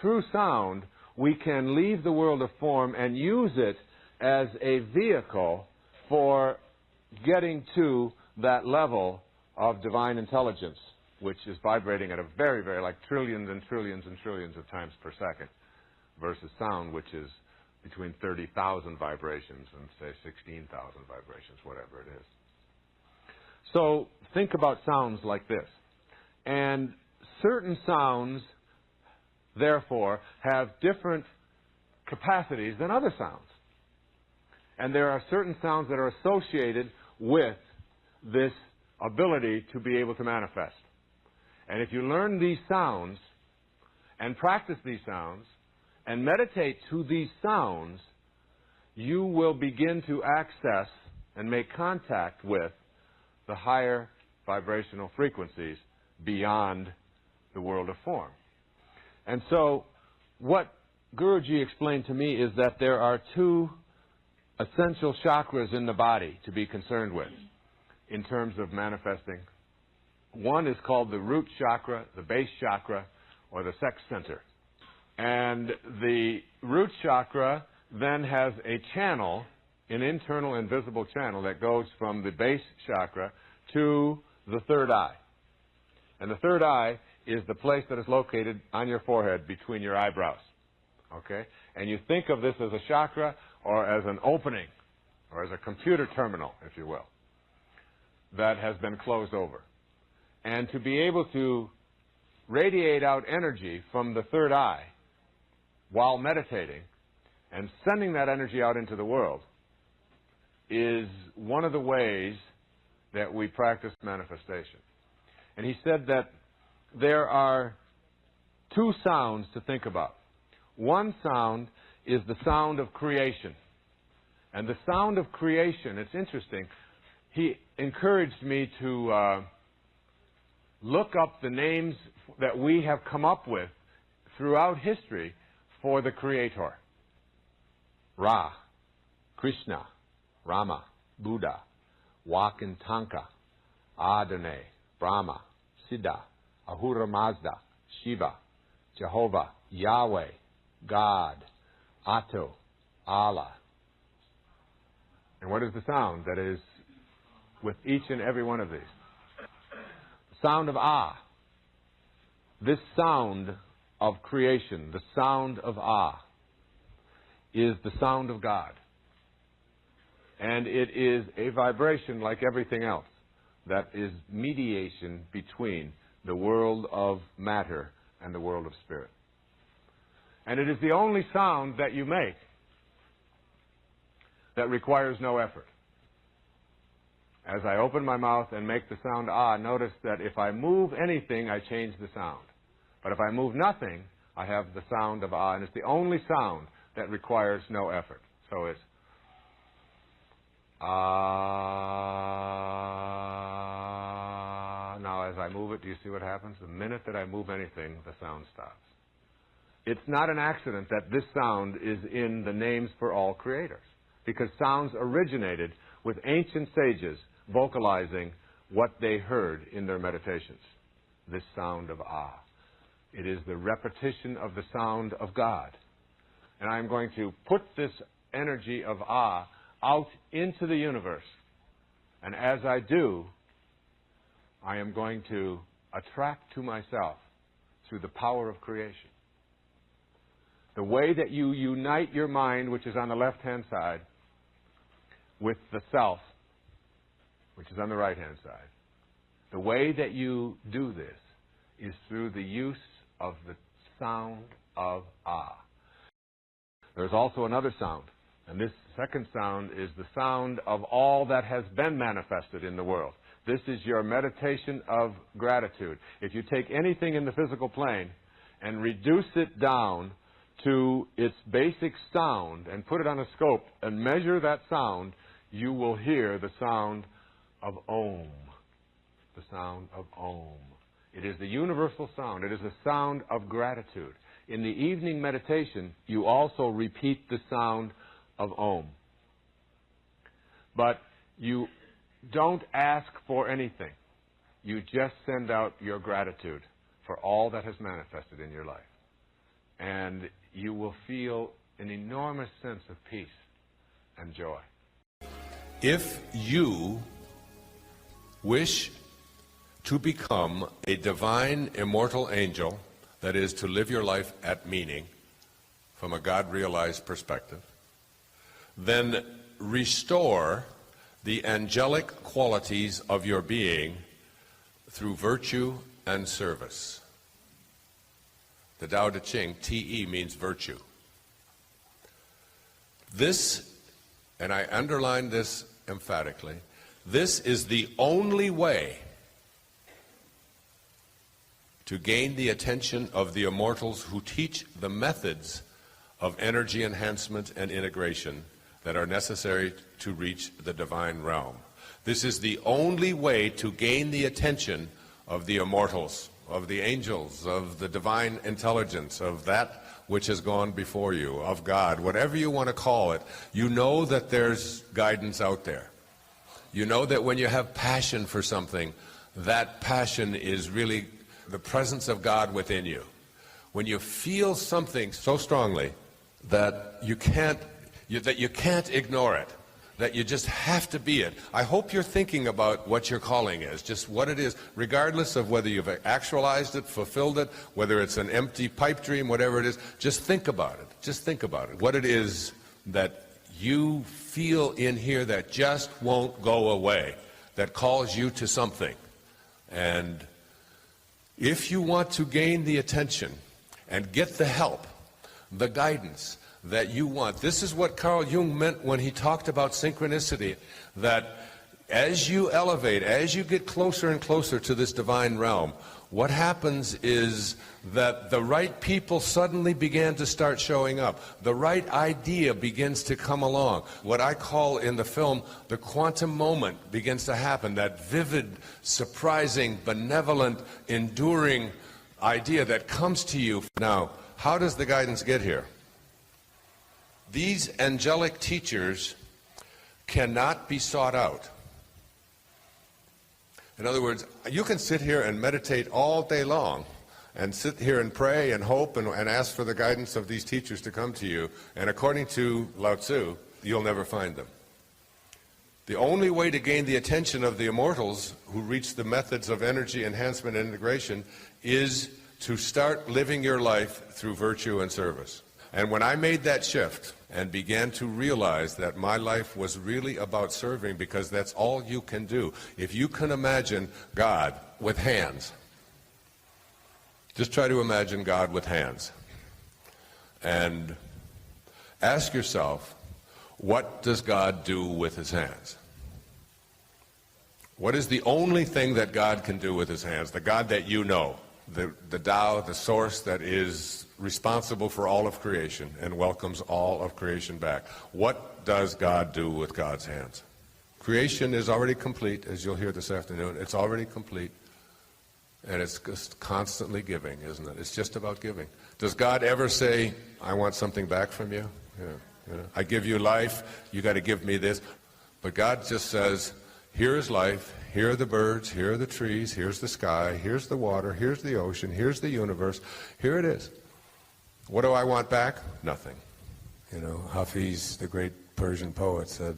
Through sound, we can leave the world of form and use it as a vehicle for getting to that level of divine intelligence, which is vibrating at a very, very, like trillions and trillions and trillions of times per second, versus sound, which is between 30,000 vibrations and, say, 16,000 vibrations, whatever it is. So think about sounds like this. And certain sounds, therefore, have different capacities than other sounds. And there are certain sounds that are associated with this ability to be able to manifest. And if you learn these sounds and practice these sounds and meditate to these sounds, you will begin to access and make contact with the higher vibrational frequencies beyond the world of form. And so what Guruji explained to me is that there are two essential chakras in the body to be concerned with in terms of manifesting. One is called the root chakra, the base chakra, or the sex center. And the root chakra then has a channel, an internal invisible channel that goes from the base chakra to the third eye. And the third eye is the place that is located on your forehead between your eyebrows. Okay? And you think of this as a chakra or as an opening or as a computer terminal, if you will, that has been closed over. And to be able to radiate out energy from the third eye while meditating and sending that energy out into the world is one of the ways that we practice manifestation. And he said that there are two sounds to think about. One sound is the sound of creation. And the sound of creation, it's interesting, he encouraged me to look up the names that we have come up with throughout history for the Creator. Ra, Krishna, Rama, Buddha, Wakantanka, Adonai, Brahma, Siddha, Ahura Mazda, Shiva, Jehovah, Yahweh, God, Atto, Allah. And what is the sound that is with each and every one of these? The sound of Ah This sound of creation, the sound of Ah, is the sound of God. And it is a vibration like everything else that is mediation between the world of matter and the world of spirit. And it is the only sound that you make that requires no effort. As I open my mouth and make the sound Ah, notice that if I move anything, I change the sound. But if I move nothing, I have the sound of Ah, and it's the only sound that requires no effort. So it's Ah. Now as I move it, do you see what happens? The minute that I move anything, the sound stops. It's not an accident that this sound is in the names for all creators, because sounds originated with ancient sages vocalizing what they heard in their meditations. This sound of Ah. It is the repetition of the sound of God. And I'm going to put this energy of Ah out into the universe. And as I do, I am going to attract to myself, through the power of creation, the way that you unite your mind, which is on the left-hand side, with the self, which is on the right-hand side. The way that you do this is through the use of the sound of Ah. There's also another sound, and this second sound is the sound of all that has been manifested in the world. This is your meditation of gratitude. If you take anything in the physical plane and reduce it down to its basic sound and put it on a scope and measure that sound, you will hear the sound of Om. The sound of Om. It is the universal sound. It is the sound of gratitude. In the evening meditation, you also repeat the sound of Om. But you don't ask for anything. You just send out your gratitude for all that has manifested in your life. And you will feel an enormous sense of peace and joy. If you wish to become a divine, immortal angel, that is, to live your life at meaning from a God-realized perspective, then restore the angelic qualities of your being through virtue and service. The Tao Te Ching, Te means virtue. This, and I underline this emphatically, this is the only way to gain the attention of the immortals who teach the methods of energy enhancement and integration that are necessary to reach the divine realm. This is the only way to gain the attention of the immortals, of the angels, of the divine intelligence, of that which has gone before you, of God, whatever you want to call it. You know that there's guidance out there. You know that when you have passion for something, that passion is really the presence of God within you. When you feel something so strongly that you can't ignore it, that you just have to be it. I hope you're thinking about what your calling is, just what it is, regardless of whether you've actualized it, fulfilled it, whether it's an empty pipe dream, whatever it is. Just think about it. Just think about it. What it is that you feel in here that just won't go away, that calls you to something. And if you want to gain the attention and get the help, the guidance that you want, this is what Carl Jung meant when he talked about synchronicity, that as you elevate, as you get closer and closer to this divine realm, what happens is that the right people suddenly began to start showing up. The right idea begins to come along. What I call in the film, the quantum moment begins to happen, that vivid, surprising, benevolent, enduring idea that comes to you. Now, how does the guidance get here? These angelic teachers cannot be sought out. In other words, you can sit here and meditate all day long and sit here and pray and hope and ask for the guidance of these teachers to come to you, and according to Lao Tzu, you'll never find them. The only way to gain the attention of the immortals who reach the methods of energy enhancement and integration is to start living your life through virtue and service. And when I made that shift and began to realize that my life was really about serving, because that's all you can do. If you can imagine God with hands, just try to imagine God with hands. And ask yourself, what does God do with his hands? What is the only thing that God can do with his hands? The God that you know, the Tao, the source that is responsible for all of creation and welcomes all of creation back. What does God do with God's hands? Creation is already complete, as you'll hear this afternoon. It's already complete. And it's just constantly giving, isn't it? It's just about giving. Does God ever say, I want something back from you? Yeah. I give you life, you got to give me this. But God just says, here is life, here are the birds, here are the trees, here's the sky, here's the water, here's the ocean, here's the universe, here it is. What do I want back? Nothing. Hafiz, the great Persian poet, said,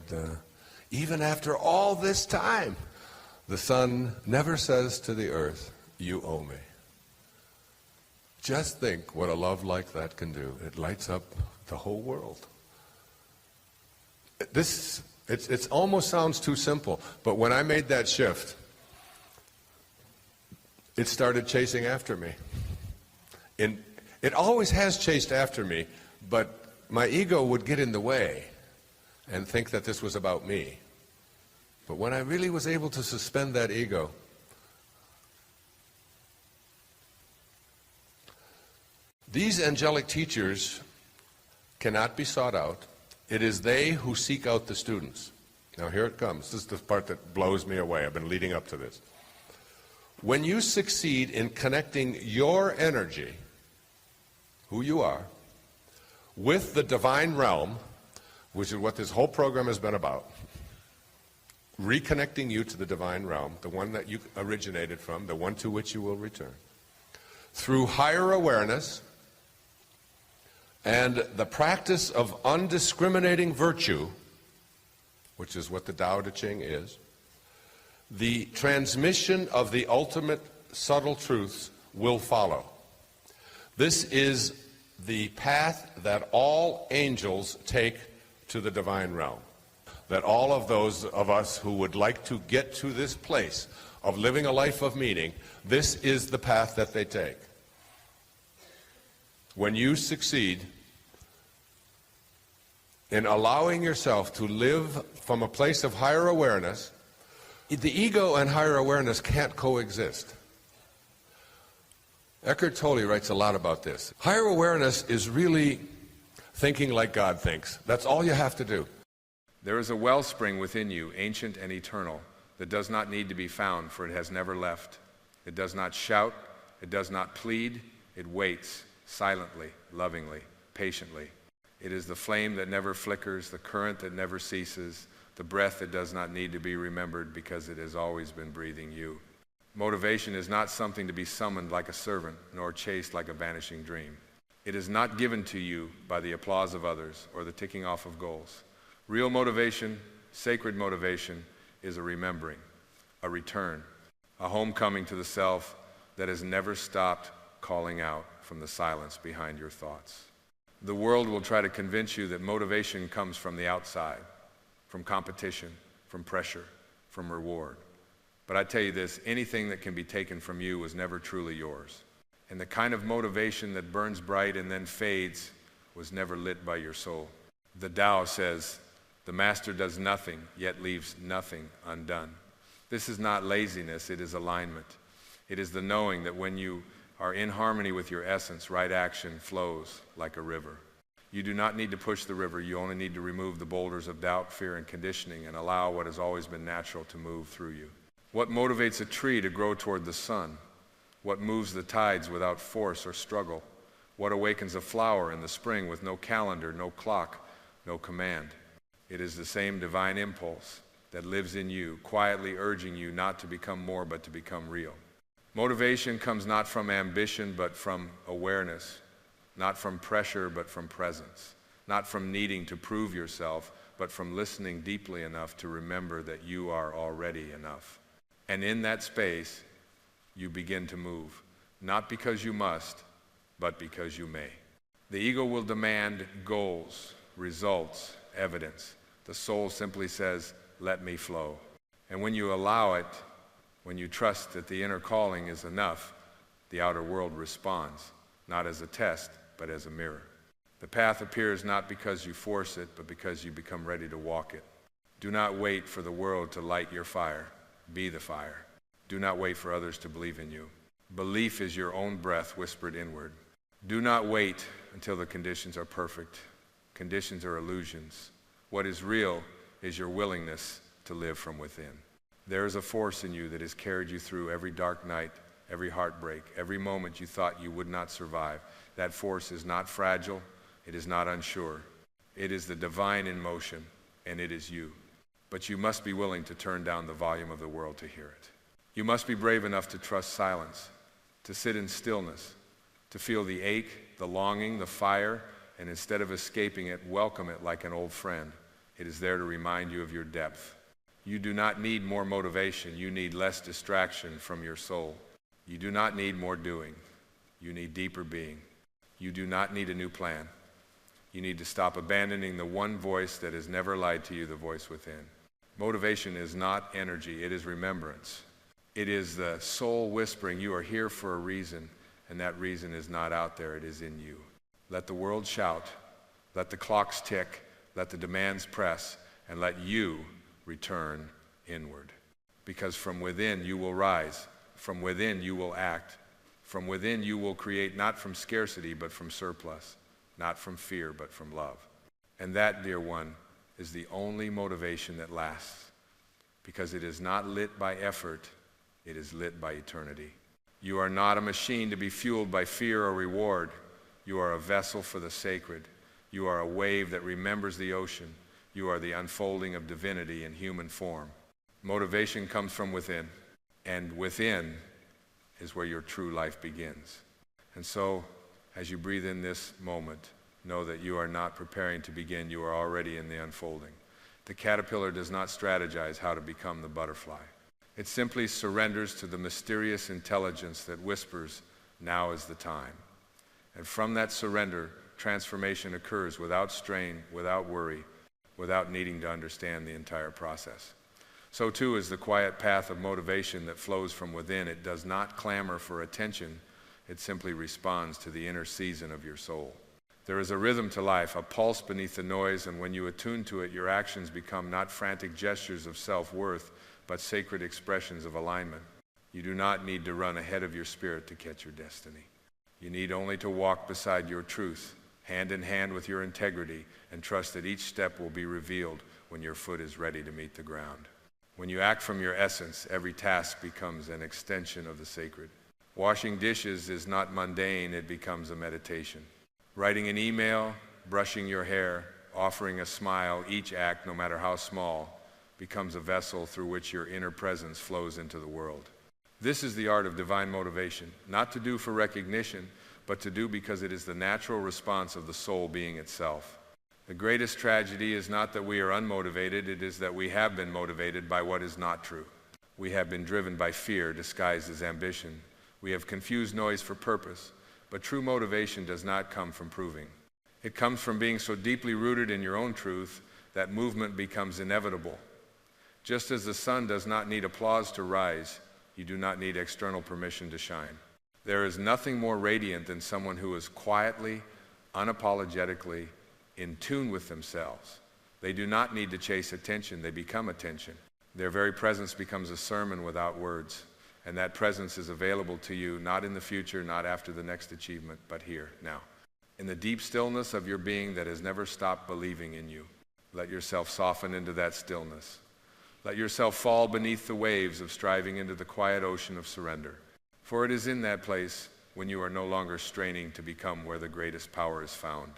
even after all this time, the sun never says to the earth, you owe me. Just think what a love like that can do. It lights up the whole world. It almost sounds too simple, but when I made that shift, it started chasing after me. It always has chased after me, but my ego would get in the way and think that this was about me. But when I really was able to suspend that ego, these angelic teachers cannot be sought out. It is they who seek out the students. Now here it comes. This is the part that blows me away. I've been leading up to this. When you succeed in connecting your energy, who you are, with the divine realm, which is what this whole program has been about, reconnecting you to the divine realm, the one that you originated from, the one to which you will return, through higher awareness and the practice of undiscriminating virtue, which is what the Tao Te Ching is, the transmission of the ultimate subtle truths will follow. This is the path that all angels take to the divine realm. That all of those of us who would like to get to this place of living a life of meaning, this is the path that they take. When you succeed in allowing yourself to live from a place of higher awareness, the ego and higher awareness can't coexist. Eckhart Tolle writes a lot about this. Higher awareness is really thinking like God thinks. That's all you have to do. There is a wellspring within you, ancient and eternal, that does not need to be found, for it has never left. It does not shout, it does not plead, it waits, silently, lovingly, patiently. It is the flame that never flickers, the current that never ceases, the breath that does not need to be remembered because it has always been breathing you. Motivation is not something to be summoned like a servant, nor chased like a vanishing dream. It is not given to you by the applause of others or the ticking off of goals. Real motivation, sacred motivation, is a remembering, a return, a homecoming to the self that has never stopped calling out from the silence behind your thoughts. The world will try to convince you that motivation comes from the outside, from competition, from pressure, from reward. But I tell you this, anything that can be taken from you was never truly yours. And the kind of motivation that burns bright and then fades was never lit by your soul. The Tao says, the master does nothing, yet leaves nothing undone. This is not laziness, it is alignment. It is the knowing that when you are in harmony with your essence, right action flows like a river. You do not need to push the river, you only need to remove the boulders of doubt, fear, and conditioning and allow what has always been natural to move through you. What motivates a tree to grow toward the sun? What moves the tides without force or struggle? What awakens a flower in the spring with no calendar, no clock, no command? It is the same divine impulse that lives in you, quietly urging you not to become more, but to become real. Motivation comes not from ambition, but from awareness, not from pressure, but from presence, not from needing to prove yourself, but from listening deeply enough to remember that you are already enough. And in that space, you begin to move. not because you must, but because you may. The ego will demand goals, results, evidence. The soul simply says, let me flow. And when you allow it, when you trust that the inner calling is enough, the outer world responds, not as a test, but as a mirror. The path appears not because you force it, but because you become ready to walk it. Do not wait for the world to light your fire. Be the fire. Do not wait for others to believe in you. Belief is your own breath whispered inward. Do not wait until the conditions are perfect. Conditions are illusions. What is real is your willingness to live from within. There is a force in you that has carried you through every dark night, every heartbreak, every moment you thought you would not survive. That force is not fragile. It is not unsure. It is the divine in motion, and it is you. But you must be willing to turn down the volume of the world to hear it. You must be brave enough to trust silence, to sit in stillness, to feel the ache, the longing, the fire, and instead of escaping it, welcome it like an old friend. It is there to remind you of your depth. You do not need more motivation. You need less distraction from your soul. You do not need more doing. You need deeper being. You do not need a new plan. You need to stop abandoning the one voice that has never lied to you, the voice within. Motivation is not energy. It is remembrance. It is the soul whispering, you are here for a reason, and that reason is not out there. It is in you. Let the world shout. Let the clocks tick. Let the demands press. And let you return inward. Because from within you will rise. From within you will act. From within you will create, not from scarcity, but from surplus. Not from fear, but from love. And that, dear one, is the only motivation that lasts. Because it is not lit by effort, it is lit by eternity. You are not a machine to be fueled by fear or reward. You are a vessel for the sacred. You are a wave that remembers the ocean. You are the unfolding of divinity in human form. Motivation comes from within, and within is where your true life begins. And so, as you breathe in this moment, know that you are not preparing to begin. You are already in the unfolding. The caterpillar does not strategize how to become the butterfly. It simply surrenders to the mysterious intelligence that whispers, now is the time. And from that surrender, transformation occurs without strain, without worry, without needing to understand the entire process. So too is the quiet path of motivation that flows from within. It does not clamor for attention. It simply responds to the inner season of your soul. There is a rhythm to life, a pulse beneath the noise, and when you attune to it, your actions become not frantic gestures of self-worth, but sacred expressions of alignment. You do not need to run ahead of your spirit to catch your destiny. You need only to walk beside your truth, hand in hand with your integrity, and trust that each step will be revealed when your foot is ready to meet the ground. When you act from your essence, every task becomes an extension of the sacred. Washing dishes is not mundane, it becomes a meditation. Writing an email, brushing your hair, offering a smile, each act, no matter how small, becomes a vessel through which your inner presence flows into the world. This is the art of divine motivation, not to do for recognition, but to do because it is the natural response of the soul being itself. The greatest tragedy is not that we are unmotivated, it is that we have been motivated by what is not true. We have been driven by fear disguised as ambition. We have confused noise for purpose, but true motivation does not come from proving. It comes from being so deeply rooted in your own truth that movement becomes inevitable. Just as the sun does not need applause to rise, you do not need external permission to shine. There is nothing more radiant than someone who is quietly, unapologetically in tune with themselves. They do not need to chase attention, they become attention. Their very presence becomes a sermon without words. And that presence is available to you, not in the future, not after the next achievement, but here, now. In the deep stillness of your being that has never stopped believing in you, let yourself soften into that stillness. Let yourself fall beneath the waves of striving into the quiet ocean of surrender. For it is in that place when you are no longer straining to become where the greatest power is found.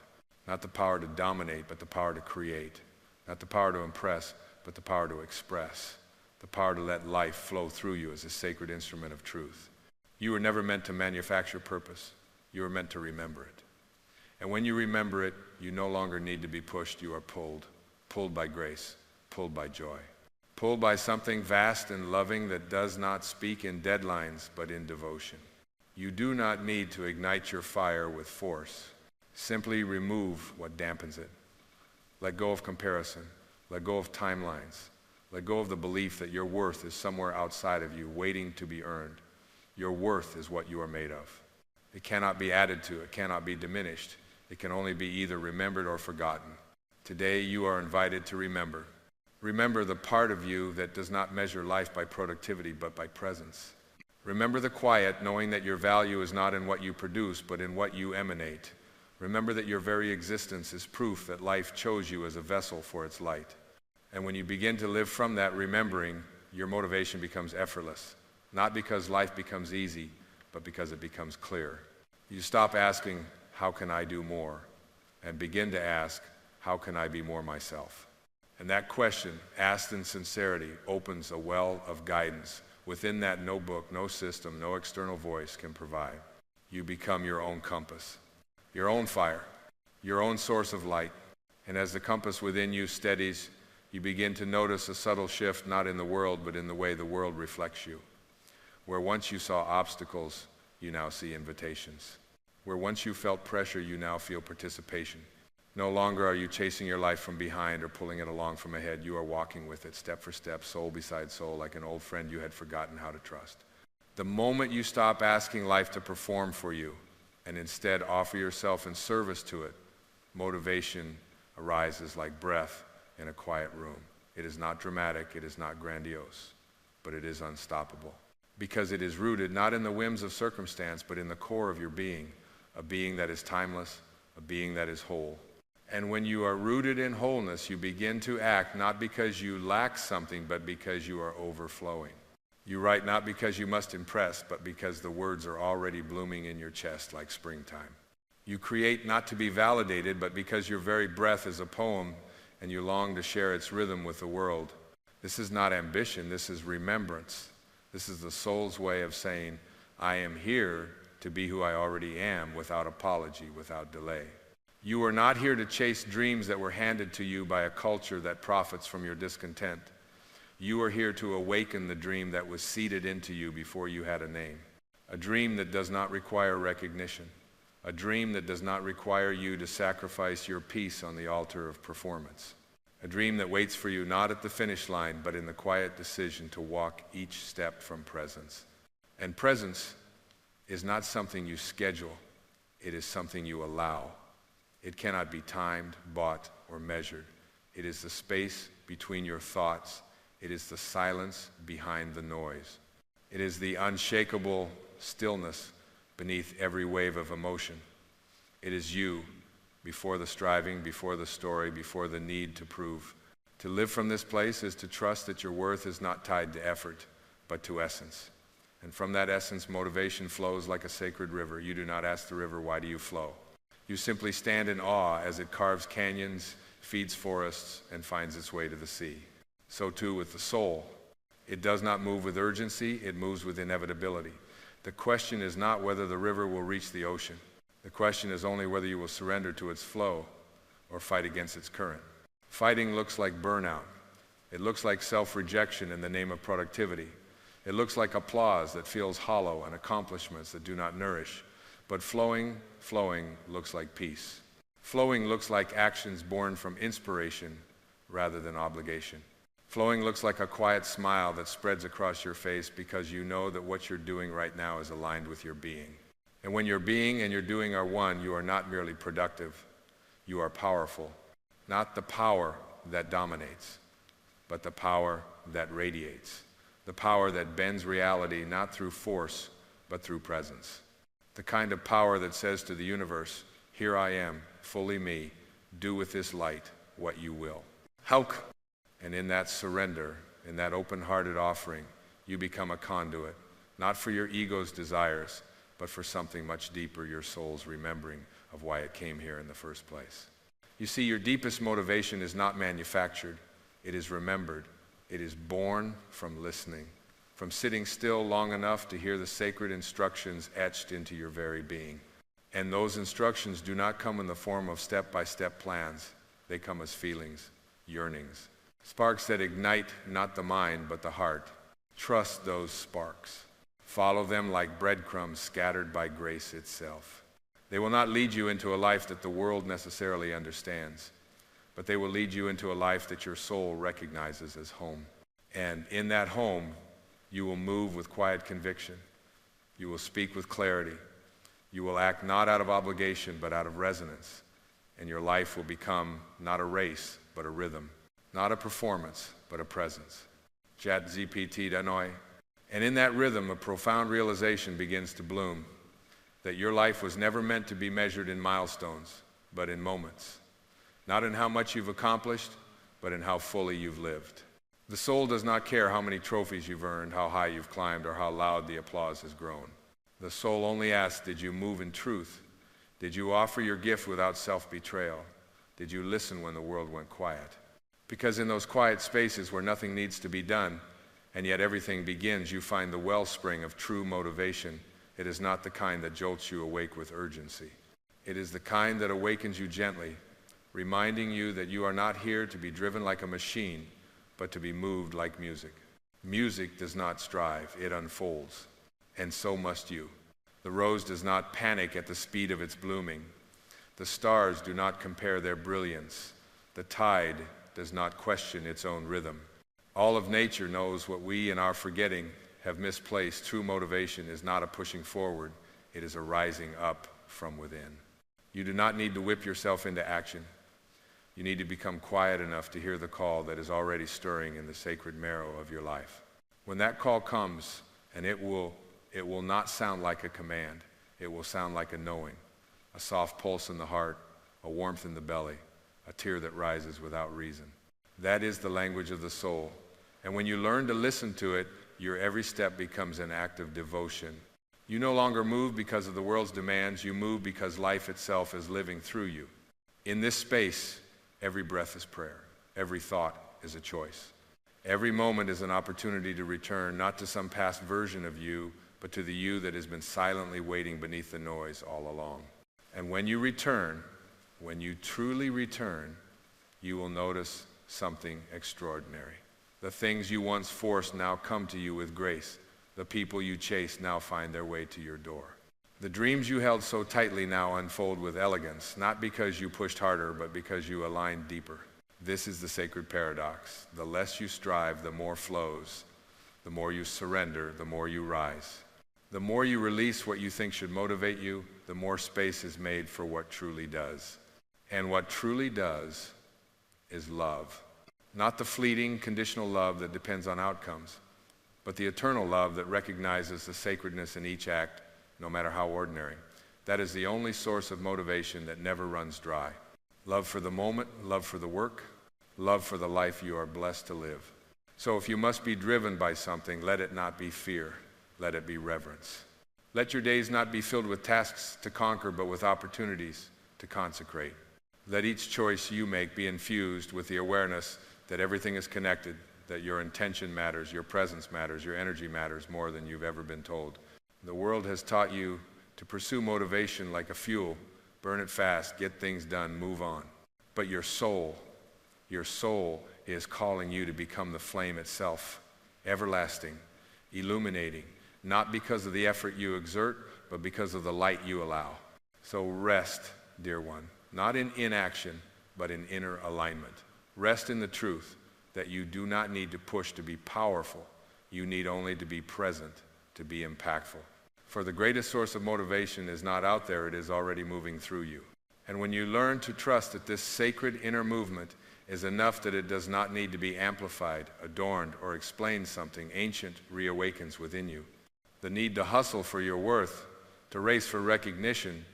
Not the power to dominate, but the power to create. Not the power to impress, but the power to express. The power to let life flow through you as a sacred instrument of truth. You were never meant to manufacture purpose. You were meant to remember it. And when you remember it, you no longer need to be pushed. You are pulled. Pulled by grace. Pulled by joy. Pulled by something vast and loving that does not speak in deadlines, but in devotion. You do not need to ignite your fire with force. Simply remove what dampens it. Let go of comparison. Let go of timelines. Let go of the belief that your worth is somewhere outside of you, waiting to be earned. Your worth is what you are made of. It cannot be added to. It cannot be diminished. It can only be either remembered or forgotten. Today, you are invited to remember. Remember the part of you that does not measure life by productivity, but by presence. Remember the quiet, knowing that your value is not in what you produce, but in what you emanate. Remember that your very existence is proof that life chose you as a vessel for its light. And when you begin to live from that remembering, your motivation becomes effortless. Not because life becomes easy, but because it becomes clear. You stop asking, how can I do more? And begin to ask, how can I be more myself? And that question, asked in sincerity, opens a well of guidance. Within that, no book, no system, no external voice can provide. You become your own compass, your own fire, your own source of light. And as the compass within you steadies, you begin to notice a subtle shift, not in the world, but in the way the world reflects you. Where once you saw obstacles, you now see invitations. Where once you felt pressure, you now feel participation. No longer are you chasing your life from behind or pulling it along from ahead. You are walking with it step for step, soul beside soul, like an old friend you had forgotten how to trust. The moment you stop asking life to perform for you and instead offer yourself in service to it, motivation arises like breath in a quiet room. It is not dramatic, it is not grandiose, but it is unstoppable. Because it is rooted not in the whims of circumstance, but in the core of your being, a being that is timeless, a being that is whole. And when you are rooted in wholeness, you begin to act not because you lack something, but because you are overflowing. You write not because you must impress, but because the words are already blooming in your chest like springtime. You create not to be validated, but because your very breath is a poem and you long to share its rhythm with the world. This is not ambition, this is remembrance. This is the soul's way of saying, I am here to be who I already am without apology, without delay. You are not here to chase dreams that were handed to you by a culture that profits from your discontent. You are here to awaken the dream that was seeded into you before you had a name. A dream that does not require recognition. A dream that does not require you to sacrifice your peace on the altar of performance. A dream that waits for you not at the finish line, but in the quiet decision to walk each step from presence. And presence is not something you schedule. It is something you allow. It cannot be timed, bought, or measured. It is the space between your thoughts. It is the silence behind the noise. It is the unshakable stillness beneath every wave of emotion. It is you, before the striving, before the story, before the need to prove. To live from this place is to trust that your worth is not tied to effort, but to essence. And from that essence, motivation flows like a sacred river. You do not ask the river, why do you flow? You simply stand in awe as it carves canyons, feeds forests, and finds its way to the sea. So too with the soul. It does not move with urgency, it moves with inevitability. The question is not whether the river will reach the ocean. The question is only whether you will surrender to its flow or fight against its current. Fighting looks like burnout. It looks like self-rejection in the name of productivity. It looks like applause that feels hollow and accomplishments that do not nourish. But flowing looks like peace. Flowing looks like actions born from inspiration rather than obligation. Flowing looks like a quiet smile that spreads across your face because you know that what you're doing right now is aligned with your being. And when your being and your doing are one, you are not merely productive. You are powerful. Not the power that dominates, but the power that radiates. The power that bends reality not through force, but through presence. The kind of power that says to the universe, here I am, fully me, do with this light what you will. Help. And in that surrender, in that open-hearted offering, you become a conduit, not for your ego's desires, but for something much deeper, your soul's remembering of why it came here in the first place. You see, your deepest motivation is not manufactured, it is remembered. It is born from listening, from sitting still long enough to hear the sacred instructions etched into your very being. And those instructions do not come in the form of step-by-step plans. They come as feelings, yearnings, sparks that ignite not the mind but the heart. Trust those sparks. Follow them like breadcrumbs scattered by grace itself. They will not lead you into a life that the world necessarily understands, but they will lead you into a life that your soul recognizes as home. And in that home, you will move with quiet conviction. You will speak with clarity. You will act not out of obligation, but out of resonance. And your life will become not a race, but a rhythm. Not a performance, but a presence. Chat GPT Danoi. And in that rhythm, a profound realization begins to bloom, that your life was never meant to be measured in milestones, but in moments. Not in how much you've accomplished, but in how fully you've lived. The soul does not care how many trophies you've earned, how high you've climbed, or how loud the applause has grown. The soul only asks, did you move in truth? Did you offer your gift without self-betrayal? Did you listen when the world went quiet? Because in those quiet spaces where nothing needs to be done, and yet everything begins, you find the wellspring of true motivation. It is not the kind that jolts you awake with urgency. It is the kind that awakens you gently, reminding you that you are not here to be driven like a machine, but to be moved like music. Music does not strive, it unfolds, and so must you. The rose does not panic at the speed of its blooming. The stars do not compare their brilliance. The tide does not question its own rhythm. All of nature knows what we in our forgetting have misplaced. True motivation is not a pushing forward, it is a rising up from within. You do not need to whip yourself into action. You need to become quiet enough to hear the call that is already stirring in the sacred marrow of your life. When that call comes, and it will not sound like a command, it will sound like a knowing, a soft pulse in the heart, a warmth in the belly, a tear that rises without reason. That is the language of the soul. And when you learn to listen to it, your every step becomes an act of devotion. You no longer move because of the world's demands, you move because life itself is living through you. In this space, every breath is prayer. Every thought is a choice. Every moment is an opportunity to return, not to some past version of you, but to the you that has been silently waiting beneath the noise all along. And when you return, when you truly return, you will notice something extraordinary. The things you once forced now come to you with grace. The people you chased now find their way to your door. The dreams you held so tightly now unfold with elegance, not because you pushed harder, but because you aligned deeper. This is the sacred paradox. The less you strive, the more flows. The more you surrender, the more you rise. The more you release what you think should motivate you, the more space is made for what truly does. And what truly does is love. Not the fleeting, conditional love that depends on outcomes, but the eternal love that recognizes the sacredness in each act, no matter how ordinary. That is the only source of motivation that never runs dry. Love for the moment, love for the work, love for the life you are blessed to live. So if you must be driven by something, let it not be fear, let it be reverence. Let your days not be filled with tasks to conquer, but with opportunities to consecrate. Let each choice you make be infused with the awareness that everything is connected, that your intention matters, your presence matters, your energy matters more than you've ever been told. The world has taught you to pursue motivation like a fuel, burn it fast, get things done, move on. But your soul is calling you to become the flame itself, everlasting, illuminating, not because of the effort you exert, but because of the light you allow. So rest, dear one, not in inaction, but in inner alignment. Rest in the truth that you do not need to push to be powerful. You need only to be present, to be impactful. For the greatest source of motivation is not out there, it is already moving through you. And when you learn to trust that this sacred inner movement is enough that it does not need to be amplified, adorned, or explained, something ancient reawakens within you. The need to hustle for your worth, to race for recognition,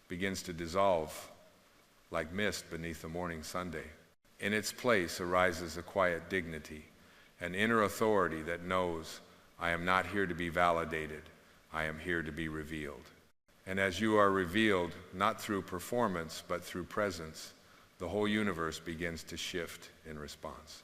begins to dissolve like mist beneath the morning sunday. In its place arises a quiet dignity, an inner authority that knows, I am not here to be validated, I am here to be revealed. And as you are revealed, not through performance, but through presence, the whole universe begins to shift in response.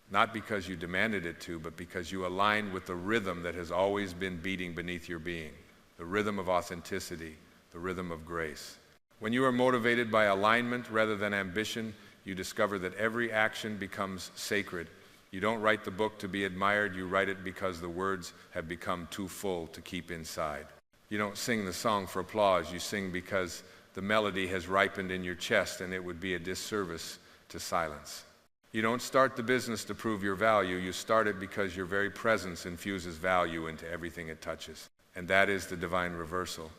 Not because you demanded it to, but because you align with the rhythm that has always been beating beneath your being, the rhythm of authenticity, the rhythm of grace. When you are motivated by alignment rather than ambition, you discover that every action becomes sacred You don't write the book to be admired, you write it because the words have become too full to keep inside. You don't sing the song for applause, you sing because the melody has ripened in your chest and it would be a disservice to silence. You don't start the business to prove your value, you start it because your very presence infuses value into everything it touches. And that is the divine reversal.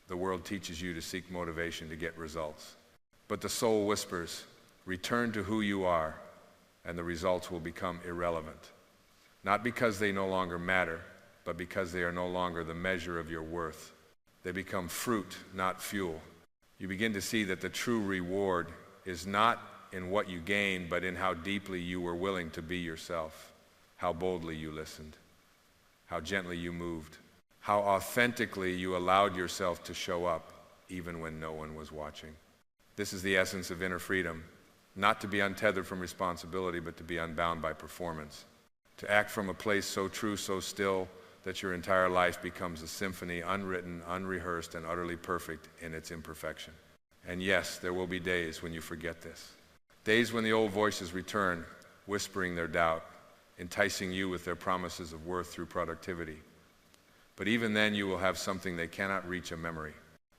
The world teaches you to seek motivation to get results. But the soul whispers, return to who you are, and the results will become irrelevant. Not because they no longer matter, but because they are no longer the measure of your worth. They become fruit, not fuel. You begin to see that the true reward is not in what you gain, but in how deeply you were willing to be yourself, how boldly you listened, how gently you moved, how authentically you allowed yourself to show up even when no one was watching. This is the essence of inner freedom. Not to be untethered from responsibility, but to be unbound by performance. To act from a place so true, so still, that your entire life becomes a symphony, unwritten, unrehearsed, and utterly perfect in its imperfection. And yes, there will be days when you forget this. Days when the old voices return, whispering their doubt, enticing you with their promises of worth through productivity. But even then, you will have something they cannot reach, a memory.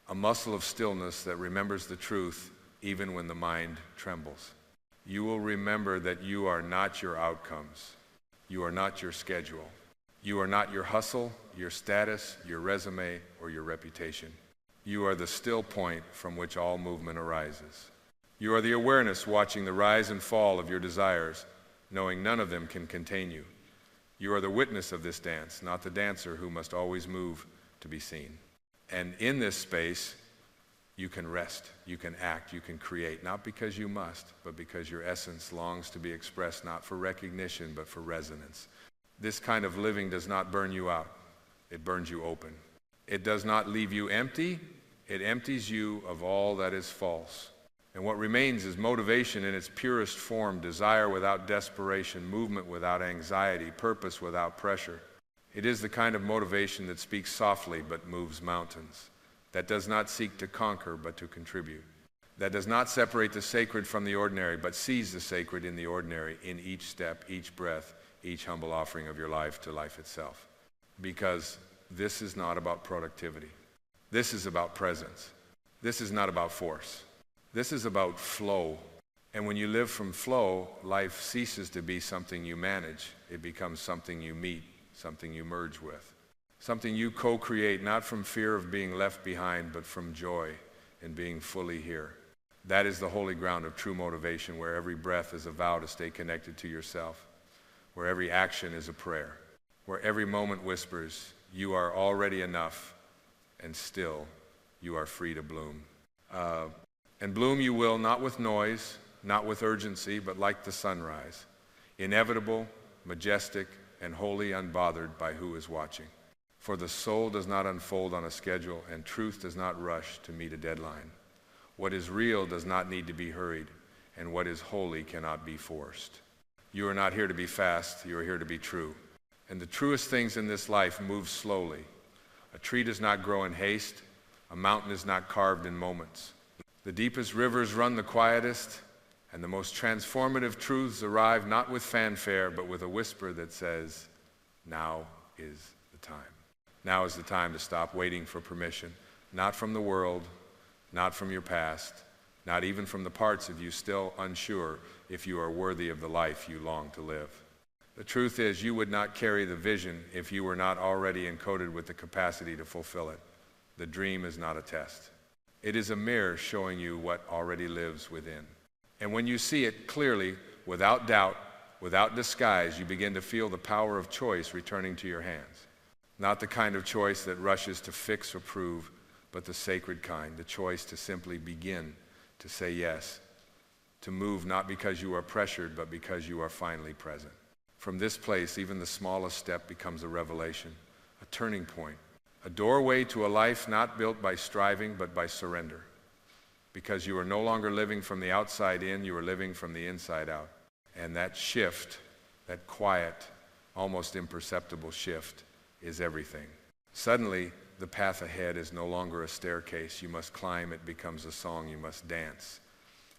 A muscle of stillness that remembers the truth even when the mind trembles. You will remember that you are not your outcomes. You are not your schedule. You are not your hustle, your status, your resume, or your reputation. You are the still point from which all movement arises. You are the awareness watching the rise and fall of your desires, knowing none of them can contain you. You are the witness of this dance, not the dancer who must always move to be seen. And in this space, you can rest, you can act, you can create, not because you must, but because your essence longs to be expressed not for recognition, but for resonance. This kind of living does not burn you out, it burns you open. It does not leave you empty, it empties you of all that is false. And what remains is motivation in its purest form, desire without desperation, movement without anxiety, purpose without pressure. It is the kind of motivation that speaks softly but moves mountains. That does not seek to conquer, but to contribute. That does not separate the sacred from the ordinary, but sees the sacred in the ordinary, in each step, each breath, each humble offering of your life to life itself. Because this is not about productivity. This is about presence. This is not about force. This is about flow. And when you live from flow, life ceases to be something you manage. It becomes something you meet, something you merge with. Something you co-create, not from fear of being left behind, but from joy in being fully here. That is the holy ground of true motivation, where every breath is a vow to stay connected to yourself, where every action is a prayer, where every moment whispers, you are already enough, and still you are free to bloom. And bloom you will, not with noise, not with urgency, but like the sunrise, inevitable, majestic, and wholly unbothered by who is watching. For the soul does not unfold on a schedule, and truth does not rush to meet a deadline. What is real does not need to be hurried, and what is holy cannot be forced. You are not here to be fast, you are here to be true. And the truest things in this life move slowly. A tree does not grow in haste, a mountain is not carved in moments. The deepest rivers run the quietest, and the most transformative truths arrive not with fanfare, but with a whisper that says, now is the time. Now is the time to stop waiting for permission, not from the world, not from your past, not even from the parts of you still unsure if you are worthy of the life you long to live. The truth is, you would not carry the vision if you were not already encoded with the capacity to fulfill it. The dream is not a test. It is a mirror showing you what already lives within. And when you see it clearly, without doubt, without disguise, you begin to feel the power of choice returning to your hands. Not the kind of choice that rushes to fix or prove, but the sacred kind, the choice to simply begin, to say yes, to move not because you are pressured, but because you are finally present. From this place, even the smallest step becomes a revelation, a turning point, a doorway to a life not built by striving, but by surrender. Because you are no longer living from the outside in, you are living from the inside out. And that shift, that quiet, almost imperceptible shift, is everything. Suddenly, the path ahead is no longer a staircase you must climb, it becomes a song you must dance.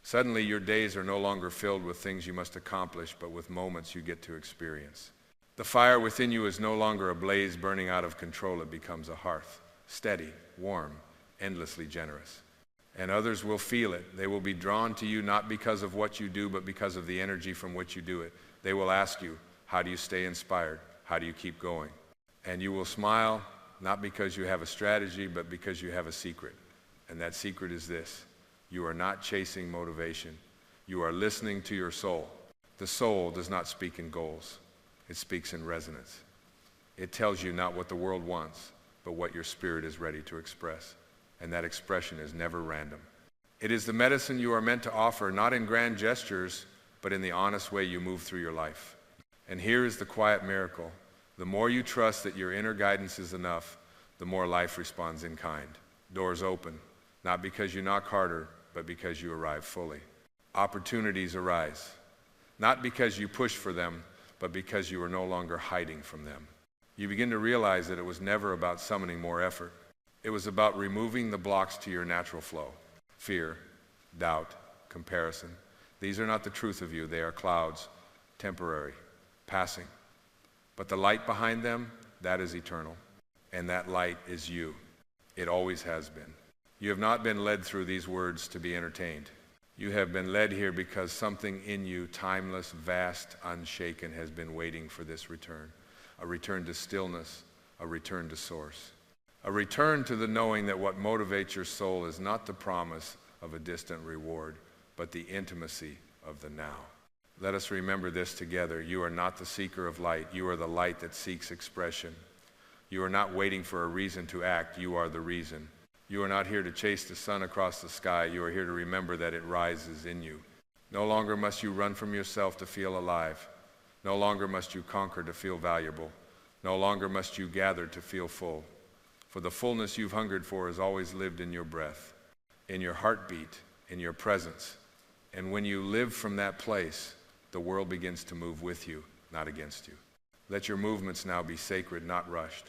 Suddenly, your days are no longer filled with things you must accomplish, but with moments you get to experience. The fire within you is no longer a blaze burning out of control. It becomes a hearth, steady, warm, endlessly generous. And others will feel it. They will be drawn to you not because of what you do, but because of the energy from which you do it. They will ask you, how do you stay inspired? How do you keep going? And you will smile, not because you have a strategy, but because you have a secret. And that secret is this: you are not chasing motivation. You are listening to your soul. The soul does not speak in goals. It speaks in resonance. It tells you not what the world wants, but what your spirit is ready to express. And that expression is never random. It is the medicine you are meant to offer, not in grand gestures, but in the honest way you move through your life. And here is the quiet miracle. The more you trust that your inner guidance is enough, the more life responds in kind. Doors open, not because you knock harder, but because you arrive fully. Opportunities arise, not because you push for them, but because you are no longer hiding from them. You begin to realize that it was never about summoning more effort. It was about removing the blocks to your natural flow. Fear, doubt, comparison. These are not the truth of you. They are clouds, temporary, passing. But the light behind them, that is eternal. And that light is you. It always has been. You have not been led through these words to be entertained. You have been led here because something in you, timeless, vast, unshaken, has been waiting for this return. A return to stillness, a return to source. A return to the knowing that what motivates your soul is not the promise of a distant reward, but the intimacy of the now. Let us remember this together. You are not the seeker of light. You are the light that seeks expression. You are not waiting for a reason to act. You are the reason. You are not here to chase the sun across the sky. You are here to remember that it rises in you. No longer must you run from yourself to feel alive. No longer must you conquer to feel valuable. No longer must you gather to feel full. For the fullness you've hungered for has always lived in your breath, in your heartbeat, in your presence. And when you live from that place, the world begins to move with you, not against you. Let your movements now be sacred, not rushed.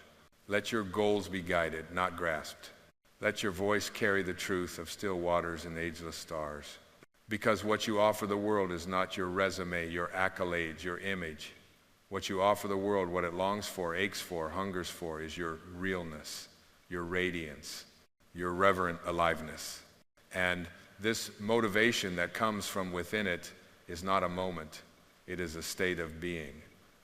Let your goals be guided, not grasped. Let your voice carry the truth of still waters and ageless stars. Because what you offer the world is not your resume, your accolades, your image. What you offer the world, what it longs for, aches for, hungers for, is your realness, your radiance, your reverent aliveness. And this motivation that comes from within it is not a moment. It is a state of being,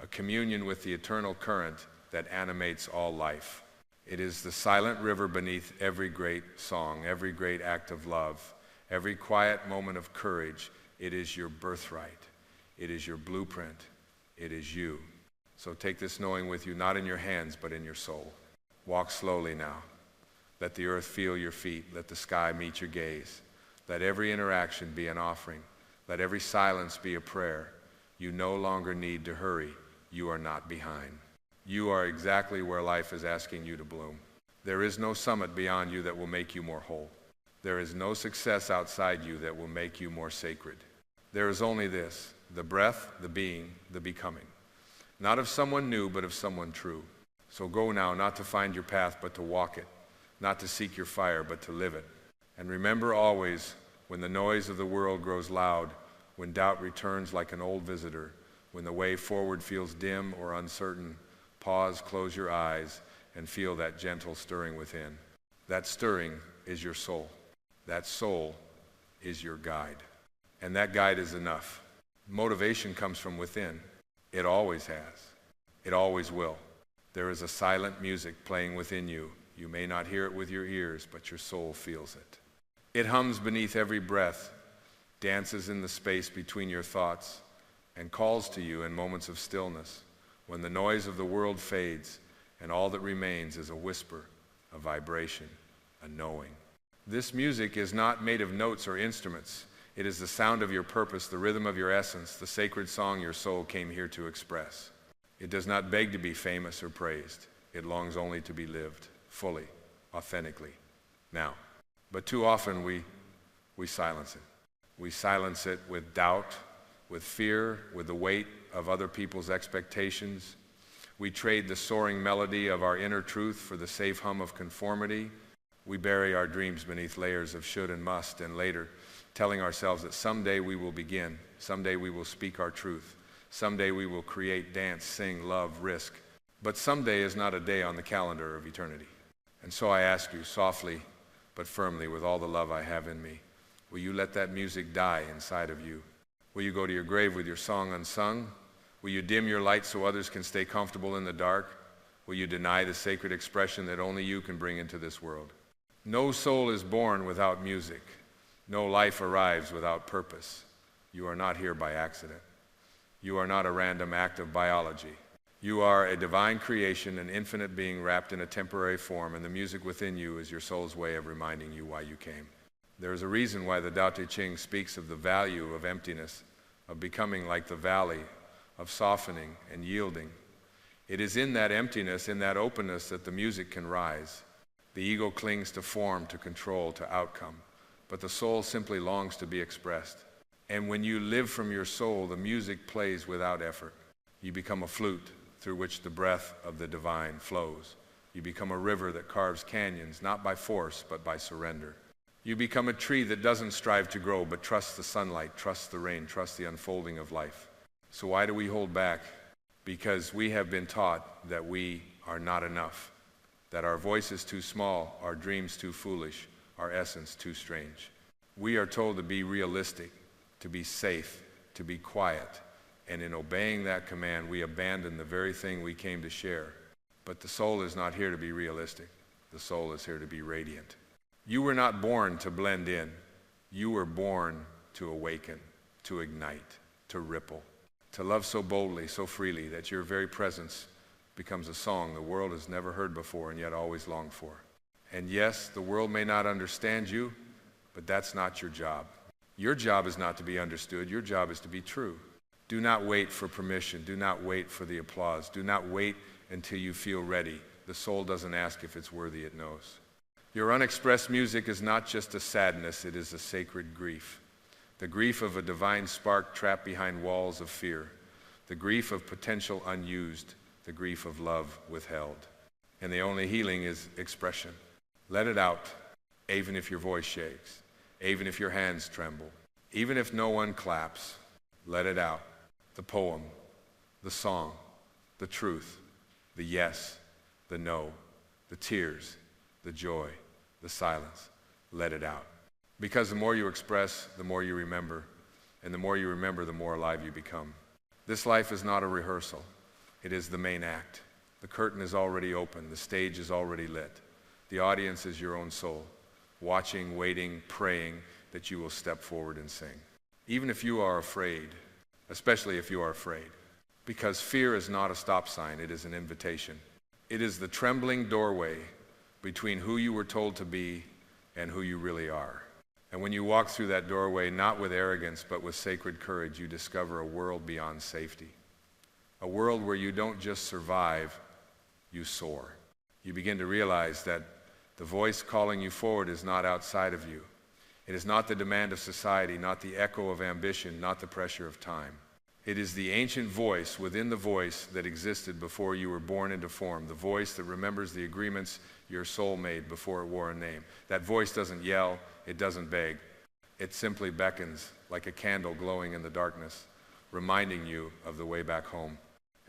a communion with the eternal current that animates all life. It is the silent river beneath every great song, every great act of love, every quiet moment of courage. It is your birthright. It is your blueprint. It is you. So take this knowing with you, not in your hands, but in your soul. Walk slowly now. Let the earth feel your feet. Let the sky meet your gaze. Let every interaction be an offering. Let every silence be a prayer. You no longer need to hurry. You are not behind. You are exactly where life is asking you to bloom. There is no summit beyond you that will make you more whole. There is no success outside you that will make you more sacred. There is only this: the breath, the being, the becoming. Not of someone new, but of someone true. So go now, not to find your path, but to walk it. Not to seek your fire, but to live it. And remember always, when the noise of the world grows loud, when doubt returns like an old visitor, when the way forward feels dim or uncertain, pause, close your eyes, and feel that gentle stirring within. That stirring is your soul. That soul is your guide. And that guide is enough. Motivation comes from within. It always has. It always will. There is a silent music playing within you. You may not hear it with your ears, but your soul feels it. It hums beneath every breath, dances in the space between your thoughts, and calls to you in moments of stillness, when the noise of the world fades and all that remains is a whisper, a vibration, a knowing. This music is not made of notes or instruments. It is the sound of your purpose, the rhythm of your essence, the sacred song your soul came here to express. It does not beg to be famous or praised. It longs only to be lived, fully, authentically, now. But too often we silence it. We silence it with doubt, with fear, with the weight of other people's expectations. We trade the soaring melody of our inner truth for the safe hum of conformity. We bury our dreams beneath layers of should and must, and later, telling ourselves that someday we will begin, someday we will speak our truth, someday we will create, dance, sing, love, risk. But someday is not a day on the calendar of eternity. And so I ask you softly but firmly, with all the love I have in me, will you let that music die inside of you? Will you go to your grave with your song unsung? Will you dim your light so others can stay comfortable in the dark? Will you deny the sacred expression that only you can bring into this world? No soul is born without music. No life arrives without purpose. You are not here by accident. You are not a random act of biology. You are a divine creation, an infinite being wrapped in a temporary form, and the music within you is your soul's way of reminding you why you came. There is a reason why the Tao Te Ching speaks of the value of emptiness, of becoming like the valley, of softening and yielding. It is in that emptiness, in that openness, that the music can rise. The ego clings to form, to control, to outcome, but the soul simply longs to be expressed. And when you live from your soul, the music plays without effort. You become a flute through which the breath of the divine flows. You become a river that carves canyons, not by force, but by surrender. You become a tree that doesn't strive to grow, but trusts the sunlight, trusts the rain, trusts the unfolding of life. So why do we hold back? Because we have been taught that we are not enough, that our voice is too small, our dreams too foolish, our essence too strange. We are told to be realistic, to be safe, to be quiet, and in obeying that command, we abandon the very thing we came to share. But the soul is not here to be realistic. The soul is here to be radiant. You were not born to blend in. You were born to awaken, to ignite, to ripple, to love so boldly, so freely, that your very presence becomes a song the world has never heard before and yet always longed for. And yes, the world may not understand you, but that's not your job. Your job is not to be understood. Your job is to be true. Do not wait for permission. Do not wait for the applause. Do not wait until you feel ready. The soul doesn't ask if it's worthy, it knows. Your unexpressed music is not just a sadness, it is a sacred grief. The grief of a divine spark trapped behind walls of fear. The grief of potential unused. The grief of love withheld. And the only healing is expression. Let it out, even if your voice shakes, even if your hands tremble, even if no one claps. Let it out. The poem, the song, the truth, the yes, the no, the tears, the joy, the silence. Let it out. Because the more you express, the more you remember, and the more you remember, the more alive you become. This life is not a rehearsal. It is the main act. The curtain is already open. The stage is already lit. The audience is your own soul, watching, waiting, praying that you will step forward and sing. Even if you are afraid, especially if you are afraid, because fear is not a stop sign, it is an invitation. It is the trembling doorway between who you were told to be and who you really are. And when you walk through that doorway, not with arrogance, but with sacred courage, you discover a world beyond safety. A world where you don't just survive, you soar. You begin to realize that the voice calling you forward is not outside of you. It is not the demand of society, not the echo of ambition, not the pressure of time. It is the ancient voice within the voice that existed before you were born into form, the voice that remembers the agreements your soul made before it wore a name. That voice doesn't yell, it doesn't beg. It simply beckons like a candle glowing in the darkness, reminding you of the way back home.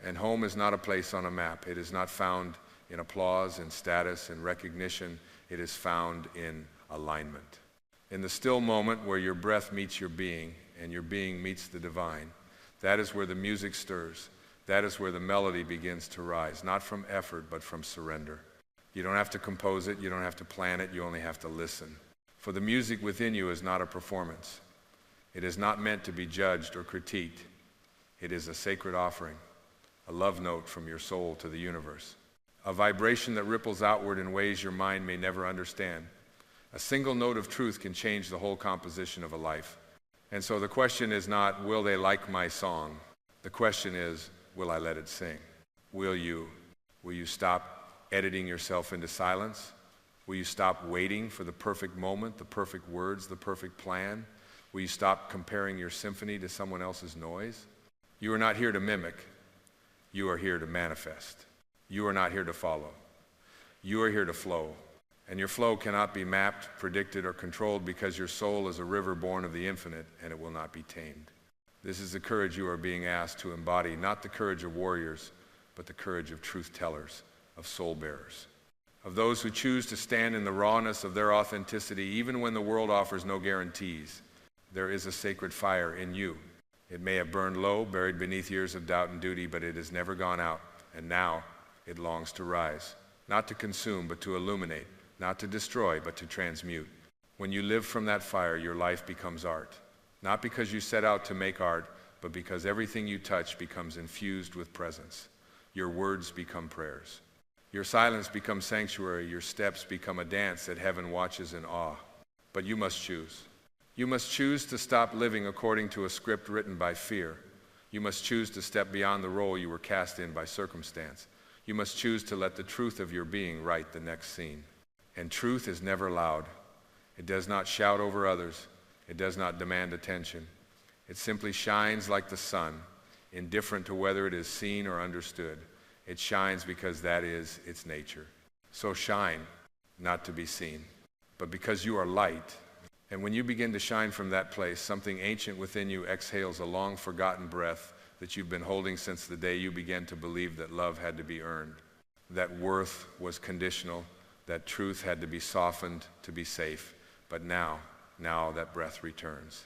And home is not a place on a map. It is not found in applause, in status, in recognition. It is found in alignment. In the still moment where your breath meets your being and your being meets the divine, that is where the music stirs. That is where the melody begins to rise, not from effort, but from surrender. You don't have to compose it, you don't have to plan it, you only have to listen. For the music within you is not a performance. It is not meant to be judged or critiqued. It is a sacred offering, a love note from your soul to the universe, a vibration that ripples outward in ways your mind may never understand. A single note of truth can change the whole composition of a life. And so the question is not, will they like my song? The question is, will I let it sing? Will you stop editing yourself into silence? Will you stop waiting for the perfect moment, the perfect words, the perfect plan? Will you stop comparing your symphony to someone else's noise? You are not here to mimic. You are here to manifest. You are not here to follow. You are here to flow. And your flow cannot be mapped, predicted, or controlled because your soul is a river born of the infinite and it will not be tamed. This is the courage you are being asked to embody, not the courage of warriors, but the courage of truth tellers, of soul bearers, of those who choose to stand in the rawness of their authenticity even when the world offers no guarantees. There is a sacred fire in you. It may have burned low, buried beneath years of doubt and duty, but it has never gone out, and now it longs to rise, not to consume, but to illuminate, not to destroy, but to transmute. When you live from that fire, your life becomes art, not because you set out to make art, but because everything you touch becomes infused with presence. Your words become prayers. Your silence becomes sanctuary. Your steps become a dance that heaven watches in awe. But you must choose. You must choose to stop living according to a script written by fear. You must choose to step beyond the role you were cast in by circumstance. You must choose to let the truth of your being write the next scene. And truth is never loud. It does not shout over others. It does not demand attention. It simply shines like the sun, indifferent to whether it is seen or understood. It shines because that is its nature. So shine, not to be seen, but because you are light. And when you begin to shine from that place, something ancient within you exhales a long-forgotten breath that you've been holding since the day you began to believe that love had to be earned, that worth was conditional, that truth had to be softened to be safe. But now that breath returns.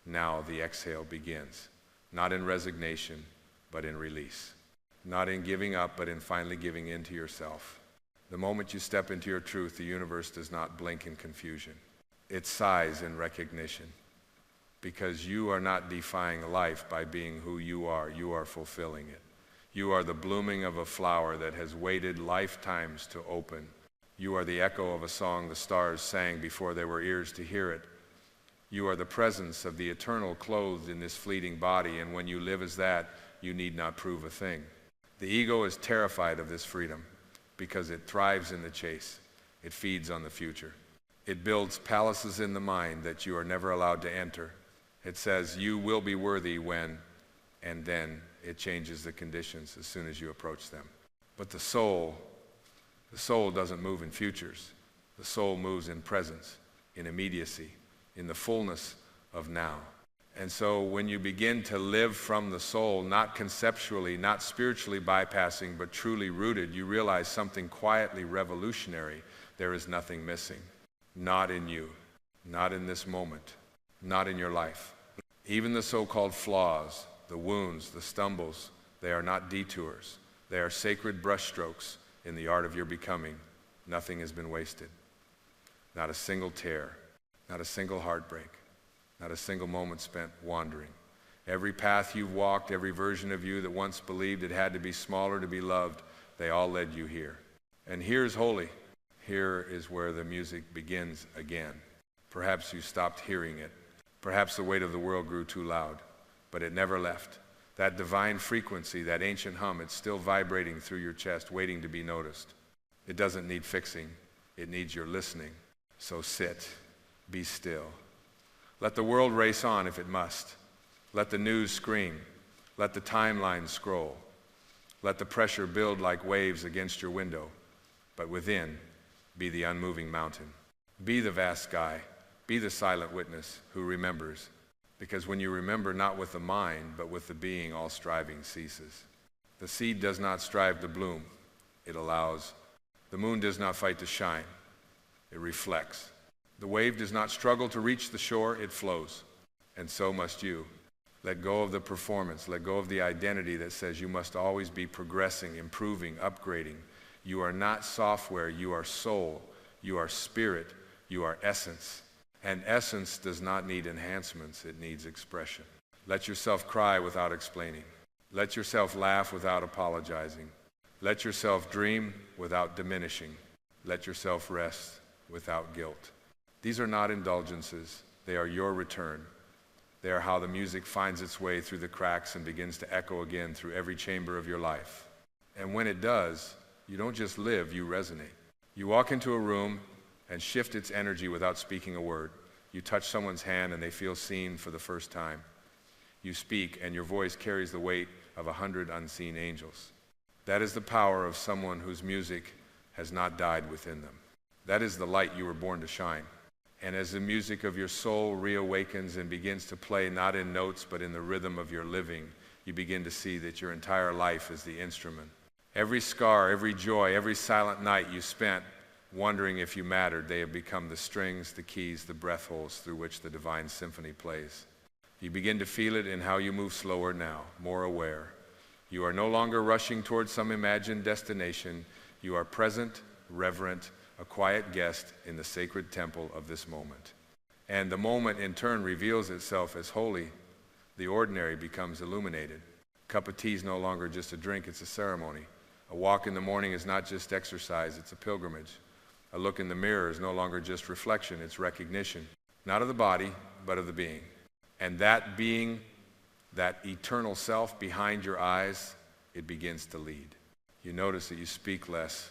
Now the exhale begins, not in resignation, but in release. Not in giving up, but in finally giving in to yourself. The moment you step into your truth, the universe does not blink in confusion. It sighs in recognition, because you are not defying life by being who you are fulfilling it. You are the blooming of a flower that has waited lifetimes to open. You are the echo of a song the stars sang before there were ears to hear it. You are the presence of the eternal clothed in this fleeting body, and when you live as that, you need not prove a thing. The ego is terrified of this freedom because it thrives in the chase. It feeds on the future. It builds palaces in the mind that you are never allowed to enter. It says you will be worthy when, and then it changes the conditions as soon as you approach them. But the soul doesn't move in futures. The soul moves in presence, in immediacy, in the fullness of now. And so when you begin to live from the soul, not conceptually, not spiritually bypassing, but truly rooted, you realize something quietly revolutionary. There is nothing missing. Not in you, not in this moment, not in your life. Even the so-called flaws, the wounds, the stumbles, they are not detours. They are sacred brushstrokes in the art of your becoming. Nothing has been wasted. Not a single tear, not a single heartbreak, not a single moment spent wandering. Every path you've walked, every version of you that once believed it had to be smaller to be loved, they all led you here. And here's holy. Here is where the music begins again. Perhaps you stopped hearing it. Perhaps the weight of the world grew too loud, but it never left. That divine frequency, that ancient hum, it's still vibrating through your chest, waiting to be noticed. It doesn't need fixing. It needs your listening. So sit, be still. Let the world race on if it must. Let the news scream. Let the timeline scroll. Let the pressure build like waves against your window. But within, be the unmoving mountain. Be the vast sky. Be the silent witness who remembers. Because when you remember not with the mind, but with the being, all striving ceases. The seed does not strive to bloom. It allows. The moon does not fight to shine. It reflects. The wave does not struggle to reach the shore, it flows. And so must you. Let go of the performance. Let go of the identity that says you must always be progressing, improving, upgrading. You are not software, you are soul. You are spirit, you are essence. And essence does not need enhancements, it needs expression. Let yourself cry without explaining. Let yourself laugh without apologizing. Let yourself dream without diminishing. Let yourself rest without guilt. These are not indulgences, they are your return. They are how the music finds its way through the cracks and begins to echo again through every chamber of your life. And when it does, you don't just live, you resonate. You walk into a room and shift its energy without speaking a word. You touch someone's hand and they feel seen for the first time. You speak and your voice carries the weight of 100 unseen angels. That is the power of someone whose music has not died within them. That is the light you were born to shine. And as the music of your soul reawakens and begins to play not in notes but in the rhythm of your living, you begin to see that your entire life is the instrument. Every scar, every joy, every silent night you spent wondering if you mattered, they have become the strings, the keys, the breath holes through which the divine symphony plays. You begin to feel it in how you move slower now, more aware. You are no longer rushing towards some imagined destination. You are present, reverent, a quiet guest in the sacred temple of this moment. And the moment in turn reveals itself as holy. The ordinary becomes illuminated. A cup of tea is no longer just a drink, it's a ceremony. A walk in the morning is not just exercise, it's a pilgrimage. A look in the mirror is no longer just reflection, it's recognition, not of the body, but of the being. And that being, that eternal self behind your eyes, it begins to lead. You notice that you speak less,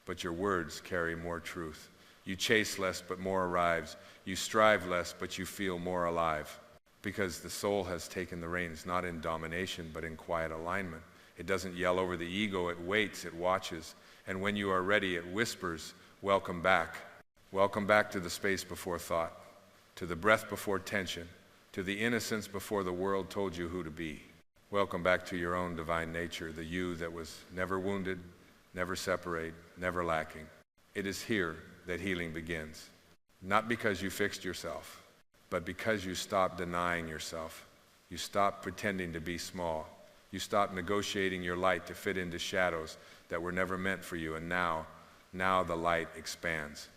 but your words carry more truth. You chase less, but more arrives. You strive less, but you feel more alive. Because the soul has taken the reins, not in domination, but in quiet alignment. It doesn't yell over the ego, it waits, it watches. And when you are ready, it whispers, welcome back. Welcome back to the space before thought, to the breath before tension, to the innocence before the world told you who to be. Welcome back to your own divine nature, the you that was never wounded, never separate, never lacking. It is here that healing begins. Not because you fixed yourself, but because you stopped denying yourself. You stopped pretending to be small. You stopped negotiating your light to fit into shadows that were never meant for you, and now the light expands.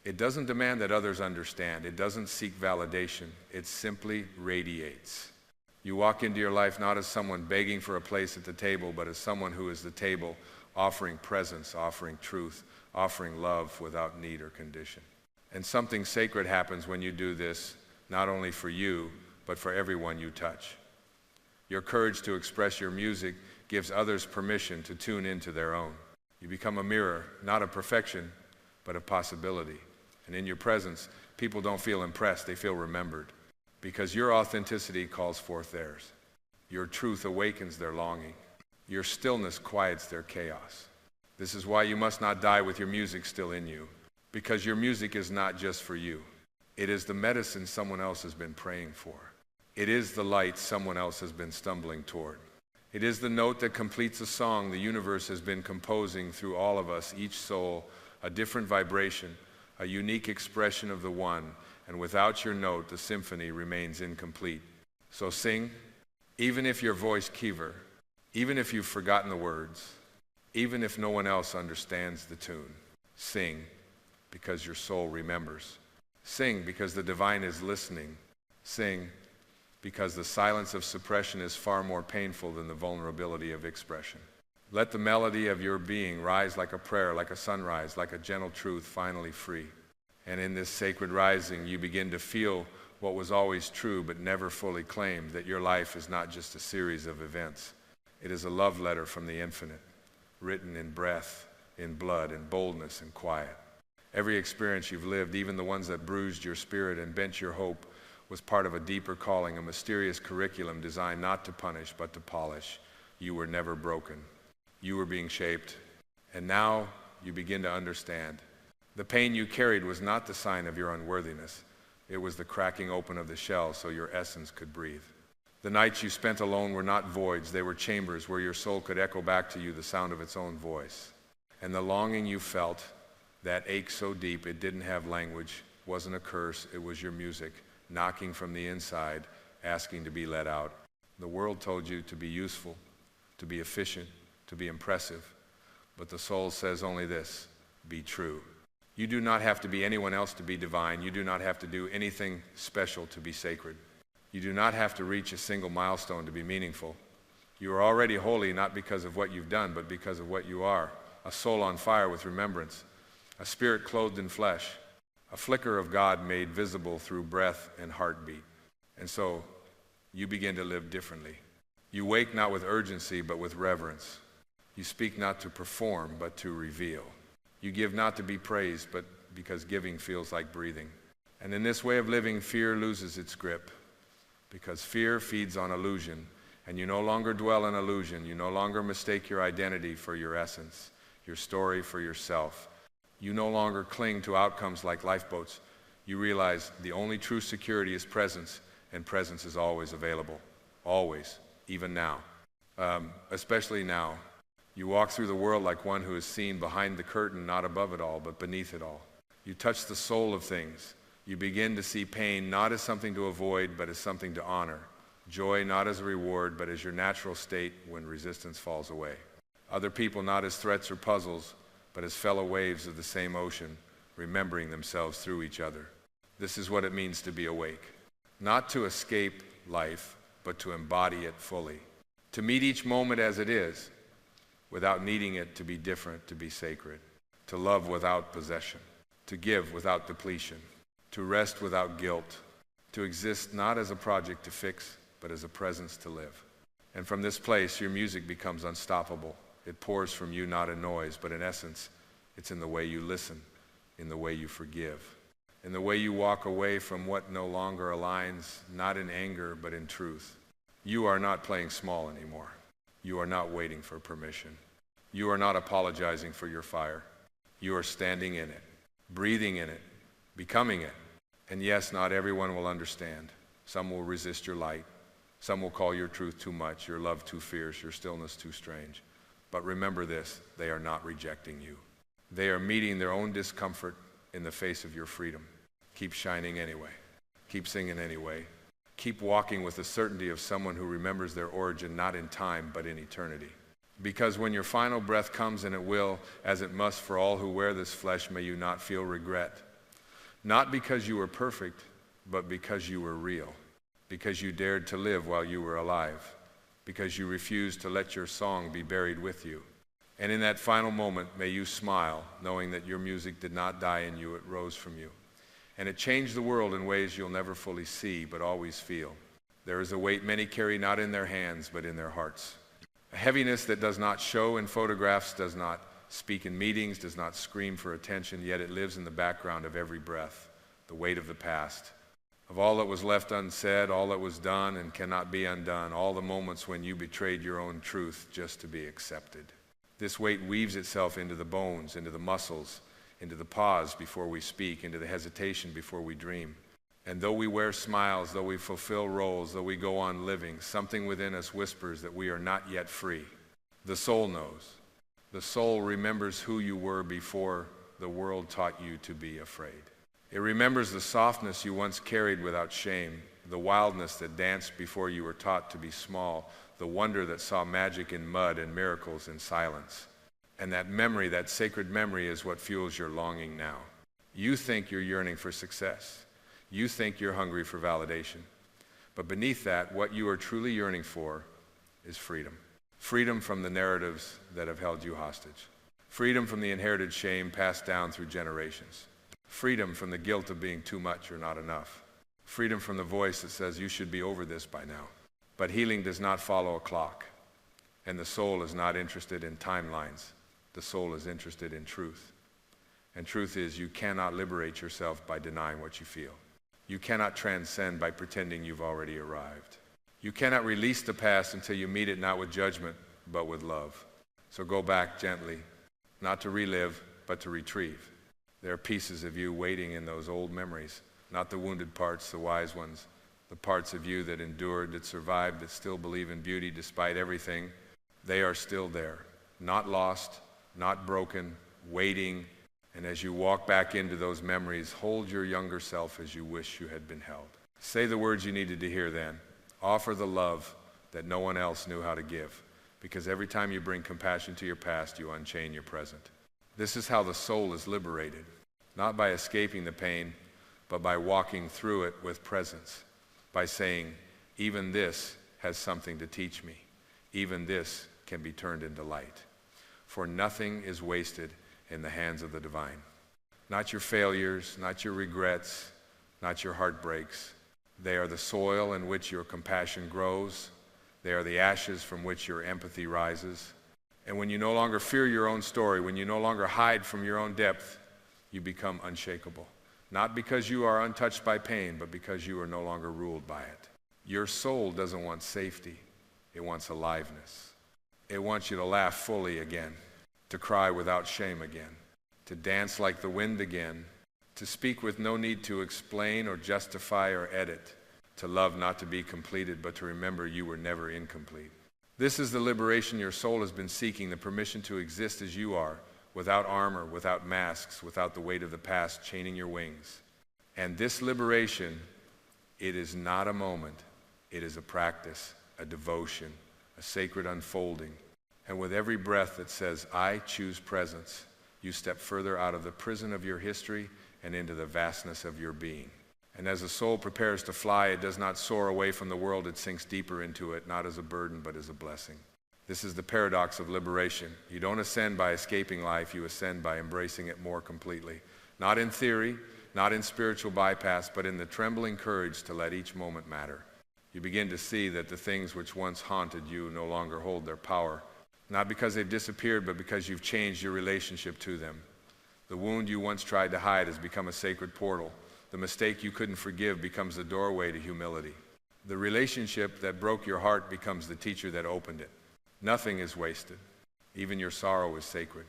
It doesn't demand that others understand. It doesn't seek validation. It simply radiates. You walk into your life not as someone begging for a place at the table, but as someone who is the table, offering presence, offering truth, offering love without need or condition. And something sacred happens when you do this, not only for you, but for everyone you touch. Your courage to express your music gives others permission to tune into their own. You become a mirror, not of perfection, but of possibility. And in your presence, people don't feel impressed, they feel remembered. Because your authenticity calls forth theirs. Your truth awakens their longing. Your stillness quiets their chaos. This is why you must not die with your music still in you, because your music is not just for you. It is the medicine someone else has been praying for. It is the light someone else has been stumbling toward. It is the note that completes a song the universe has been composing through all of us, each soul, a different vibration, a unique expression of the one, and without your note, the symphony remains incomplete. So sing, even if your voice quiver, even if you've forgotten the words, even if no one else understands the tune. Sing because your soul remembers. Sing because the divine is listening. Sing because the silence of suppression is far more painful than the vulnerability of expression. Let the melody of your being rise like a prayer, like a sunrise, like a gentle truth finally free. And in this sacred rising, you begin to feel what was always true but never fully claimed, that your life is not just a series of events. It is a love letter from the infinite, written in breath, in blood, in boldness, and quiet. Every experience you've lived, even the ones that bruised your spirit and bent your hope, was part of a deeper calling, a mysterious curriculum designed not to punish but to polish. You were never broken. You were being shaped, and now you begin to understand. The pain you carried was not the sign of your unworthiness. It was the cracking open of the shell so your essence could breathe. The nights you spent alone were not voids, they were chambers where your soul could echo back to you the sound of its own voice. And the longing you felt, that ache so deep it didn't have language, wasn't a curse, it was your music, knocking from the inside, asking to be let out. The world told you to be useful, to be efficient, to be impressive, but the soul says only this: be true. You do not have to be anyone else to be divine. You do not have to do anything special to be sacred. You do not have to reach a single milestone to be meaningful. You are already holy not because of what you've done, but because of what you are. A soul on fire with remembrance, a spirit clothed in flesh, a flicker of God made visible through breath and heartbeat. And so you begin to live differently. You wake not with urgency, but with reverence. You speak not to perform, but to reveal. You give not to be praised, but because giving feels like breathing. And in this way of living, fear loses its grip, because fear feeds on illusion, and you no longer dwell in illusion. You no longer mistake your identity for your essence, your story for yourself. You no longer cling to outcomes like lifeboats. You realize the only true security is presence, and presence is always available. Always, even now. Especially now. You walk through the world like one who is seen behind the curtain, not above it all, but beneath it all. You touch the soul of things. You begin to see pain not as something to avoid, but as something to honor. Joy not as a reward, but as your natural state when resistance falls away. Other people not as threats or puzzles, but as fellow waves of the same ocean, remembering themselves through each other. This is what it means to be awake. Not to escape life, but to embody it fully. To meet each moment as it is, without needing it to be different, to be sacred. To love without possession. To give without depletion. To rest without guilt. To exist not as a project to fix, but as a presence to live. And from this place, your music becomes unstoppable. It pours from you not in noise, but in essence, it's in the way you listen, in the way you forgive, in the way you walk away from what no longer aligns, not in anger, but in truth. You are not playing small anymore. You are not waiting for permission. You are not apologizing for your fire. You are standing in it, breathing in it, becoming it. And yes, not everyone will understand. Some will resist your light. Some will call your truth too much, your love too fierce, your stillness too strange. But remember this, they are not rejecting you. They are meeting their own discomfort in the face of your freedom. Keep shining anyway. Keep singing anyway. Keep walking with the certainty of someone who remembers their origin not in time, but in eternity. Because when your final breath comes, and it will, as it must for all who wear this flesh, may you not feel regret. Not because you were perfect, but because you were real. Because you dared to live while you were alive. Because you refused to let your song be buried with you. And in that final moment, may you smile, knowing that your music did not die in you, it rose from you. And it changed the world in ways you'll never fully see, but always feel. There is a weight many carry not in their hands, but in their hearts. A heaviness that does not show in photographs, does not speak in meetings, does not scream for attention, yet it lives in the background of every breath, the weight of the past. Of all that was left unsaid, all that was done and cannot be undone, all the moments when you betrayed your own truth just to be accepted. This weight weaves itself into the bones, into the muscles, into the pause before we speak, into the hesitation before we dream. And though we wear smiles, though we fulfill roles, though we go on living, something within us whispers that we are not yet free. The soul knows. The soul remembers who you were before the world taught you to be afraid. It remembers the softness you once carried without shame, the wildness that danced before you were taught to be small, the wonder that saw magic in mud and miracles in silence. And that memory, that sacred memory, is what fuels your longing now. You think you're yearning for success. You think you're hungry for validation. But beneath that, what you are truly yearning for is freedom. Freedom from the narratives that have held you hostage. Freedom from the inherited shame passed down through generations. Freedom from the guilt of being too much or not enough. Freedom from the voice that says you should be over this by now. But healing does not follow a clock. And the soul is not interested in timelines. The soul is interested in truth. And truth is, you cannot liberate yourself by denying what you feel. You cannot transcend by pretending you've already arrived. You cannot release the past until you meet it not with judgment, but with love. So go back gently, not to relive, but to retrieve. There are pieces of you waiting in those old memories, not the wounded parts, the wise ones, the parts of you that endured, that survived, that still believe in beauty despite everything. They are still there, not lost, not broken, waiting. And as you walk back into those memories, hold your younger self as you wish you had been held. Say the words you needed to hear then. Offer the love that no one else knew how to give, because every time you bring compassion to your past, you unchain your present. This is how the soul is liberated, not by escaping the pain, but by walking through it with presence, by saying, even this has something to teach me. Even this can be turned into light. For nothing is wasted in the hands of the divine. Not your failures, not your regrets, not your heartbreaks. They are the soil in which your compassion grows. They are the ashes from which your empathy rises. And when you no longer fear your own story, when you no longer hide from your own depth, you become unshakable. Not because you are untouched by pain, but because you are no longer ruled by it. Your soul doesn't want safety. It wants aliveness. It wants you to laugh fully again, to cry without shame again, to dance like the wind again, to speak with no need to explain or justify or edit, to love not to be completed, but to remember you were never incomplete. This is the liberation your soul has been seeking, the permission to exist as you are, without armor, without masks, without the weight of the past chaining your wings. And this liberation, it is not a moment, it is a practice, a devotion, a sacred unfolding. And with every breath that says, I choose presence, you step further out of the prison of your history and into the vastness of your being. And as the soul prepares to fly, it does not soar away from the world, it sinks deeper into it, not as a burden, but as a blessing. This is the paradox of liberation. You don't ascend by escaping life, you ascend by embracing it more completely. Not in theory, not in spiritual bypass, but in the trembling courage to let each moment matter. You begin to see that the things which once haunted you no longer hold their power, not because they've disappeared, but because you've changed your relationship to them. The wound you once tried to hide has become a sacred portal. The mistake you couldn't forgive becomes the doorway to humility. The relationship that broke your heart becomes the teacher that opened it. Nothing is wasted. Even your sorrow is sacred.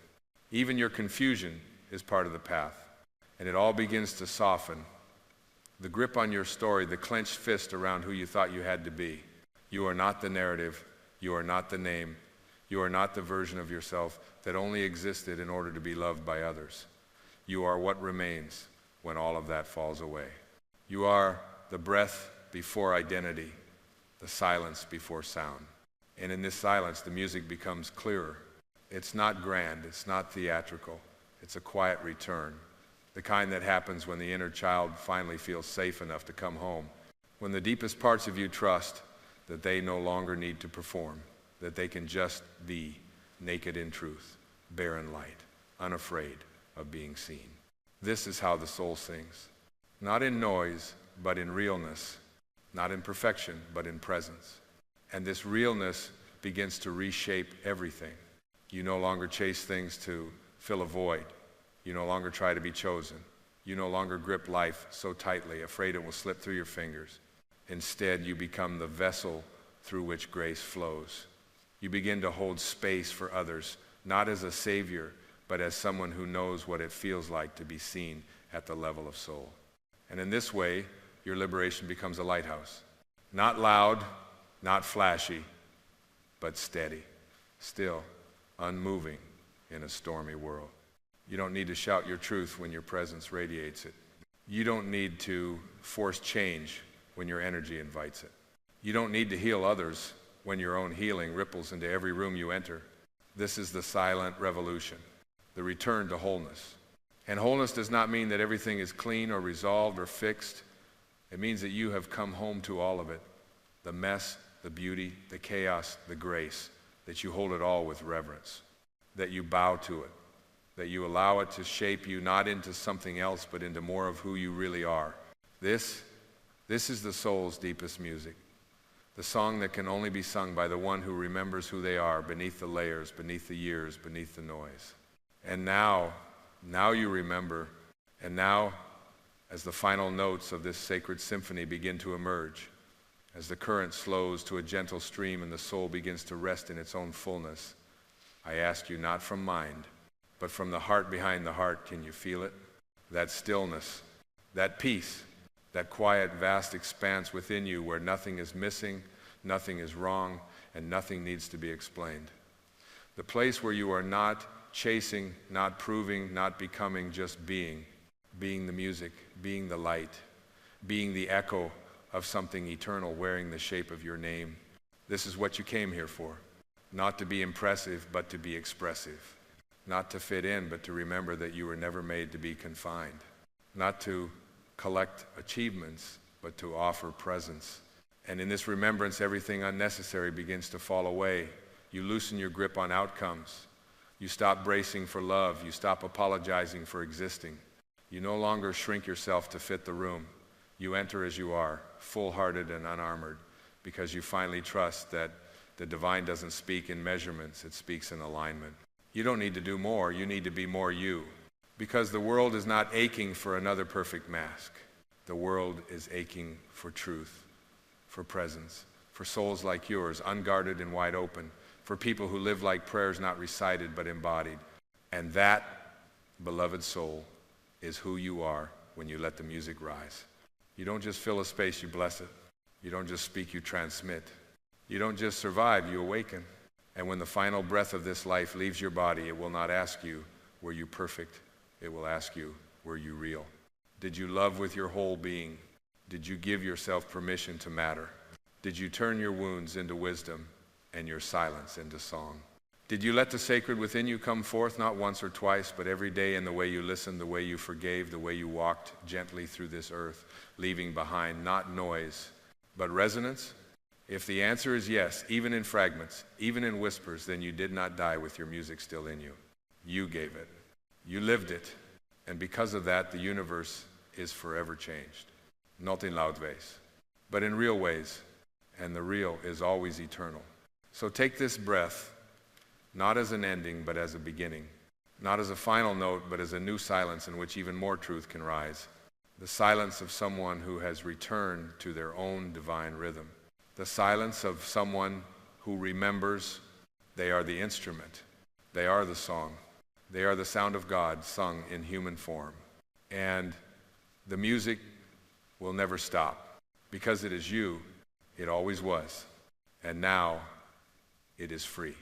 Even your confusion is part of the path. And it all begins to soften. The grip on your story, the clenched fist around who you thought you had to be. You are not the narrative. You are not the name. You are not the version of yourself that only existed in order to be loved by others. You are what remains when all of that falls away. You are the breath before identity, the silence before sound. And in this silence, the music becomes clearer. It's not grand, it's not theatrical, it's a quiet return, the kind that happens when the inner child finally feels safe enough to come home, when the deepest parts of you trust that they no longer need to perform, that they can just be naked in truth, bare in light, unafraid of being seen. This is how the soul sings. Not in noise, but in realness. Not in perfection, but in presence. And this realness begins to reshape everything. You no longer chase things to fill a void. You no longer try to be chosen. You no longer grip life so tightly, afraid it will slip through your fingers. Instead, you become the vessel through which grace flows. You begin to hold space for others, not as a savior, but as someone who knows what it feels like to be seen at the level of soul. And in this way, your liberation becomes a lighthouse. Not loud, not flashy, but steady, still, unmoving in a stormy world. You don't need to shout your truth when your presence radiates it. You don't need to force change when your energy invites it. You don't need to heal others when your own healing ripples into every room you enter. This is the silent revolution, the return to wholeness. And wholeness does not mean that everything is clean or resolved or fixed. It means that you have come home to all of it. The mess, the beauty, the chaos, the grace, that you hold it all with reverence, that you bow to it, that you allow it to shape you not into something else, but into more of who you really are. This is the soul's deepest music, the song that can only be sung by the one who remembers who they are beneath the layers, beneath the years, beneath the noise. And now you remember, and now, as the final notes of this sacred symphony begin to emerge, as the current slows to a gentle stream and the soul begins to rest in its own fullness, I ask you not from mind, but from the heart behind the heart, can you feel it? That stillness, that peace, that quiet, vast expanse within you where nothing is missing, nothing is wrong, and nothing needs to be explained. The place where you are not chasing, not proving, not becoming, just being the music, being the light, being the echo of something eternal wearing the shape of your name. This is what you came here for. Not to be impressive, but to be expressive. Not to fit in, but to remember that you were never made to be confined. Not to collect achievements, but to offer presence. And in this remembrance, everything unnecessary begins to fall away. You loosen your grip on outcomes. You stop bracing for love. You stop apologizing for existing. You no longer shrink yourself to fit the room. You enter as you are, full-hearted and unarmored, because you finally trust that the divine doesn't speak in measurements, it speaks in alignment. You don't need to do more, you need to be more you. Because the world is not aching for another perfect mask. The world is aching for truth, for presence, for souls like yours, unguarded and wide open, for people who live like prayers not recited but embodied. And that beloved soul, is who you are when you let the music rise. You don't just fill a space, you bless it. You don't just speak, you transmit. You don't just survive, you awaken. And when the final breath of this life leaves your body, it will not ask you, were you perfect? It will ask you, were you real? Did you love with your whole being? Did you give yourself permission to matter? Did you turn your wounds into wisdom and your silence into song? Did you let the sacred within you come forth, not once or twice, but every day in the way you listened, the way you forgave, the way you walked gently through this earth, leaving behind not noise, but resonance? If the answer is yes, even in fragments, even in whispers, then you did not die with your music still in you. You gave it. You lived it. And because of that, the universe is forever changed. Not in loud ways, but in real ways. And the real is always eternal. So take this breath, not as an ending, but as a beginning. Not as a final note, but as a new silence in which even more truth can rise. The silence of someone who has returned to their own divine rhythm. The silence of someone who remembers they are the instrument. They are the song. They are the sound of God sung in human form. And the music will never stop. Because it is you, it always was. And now it is free.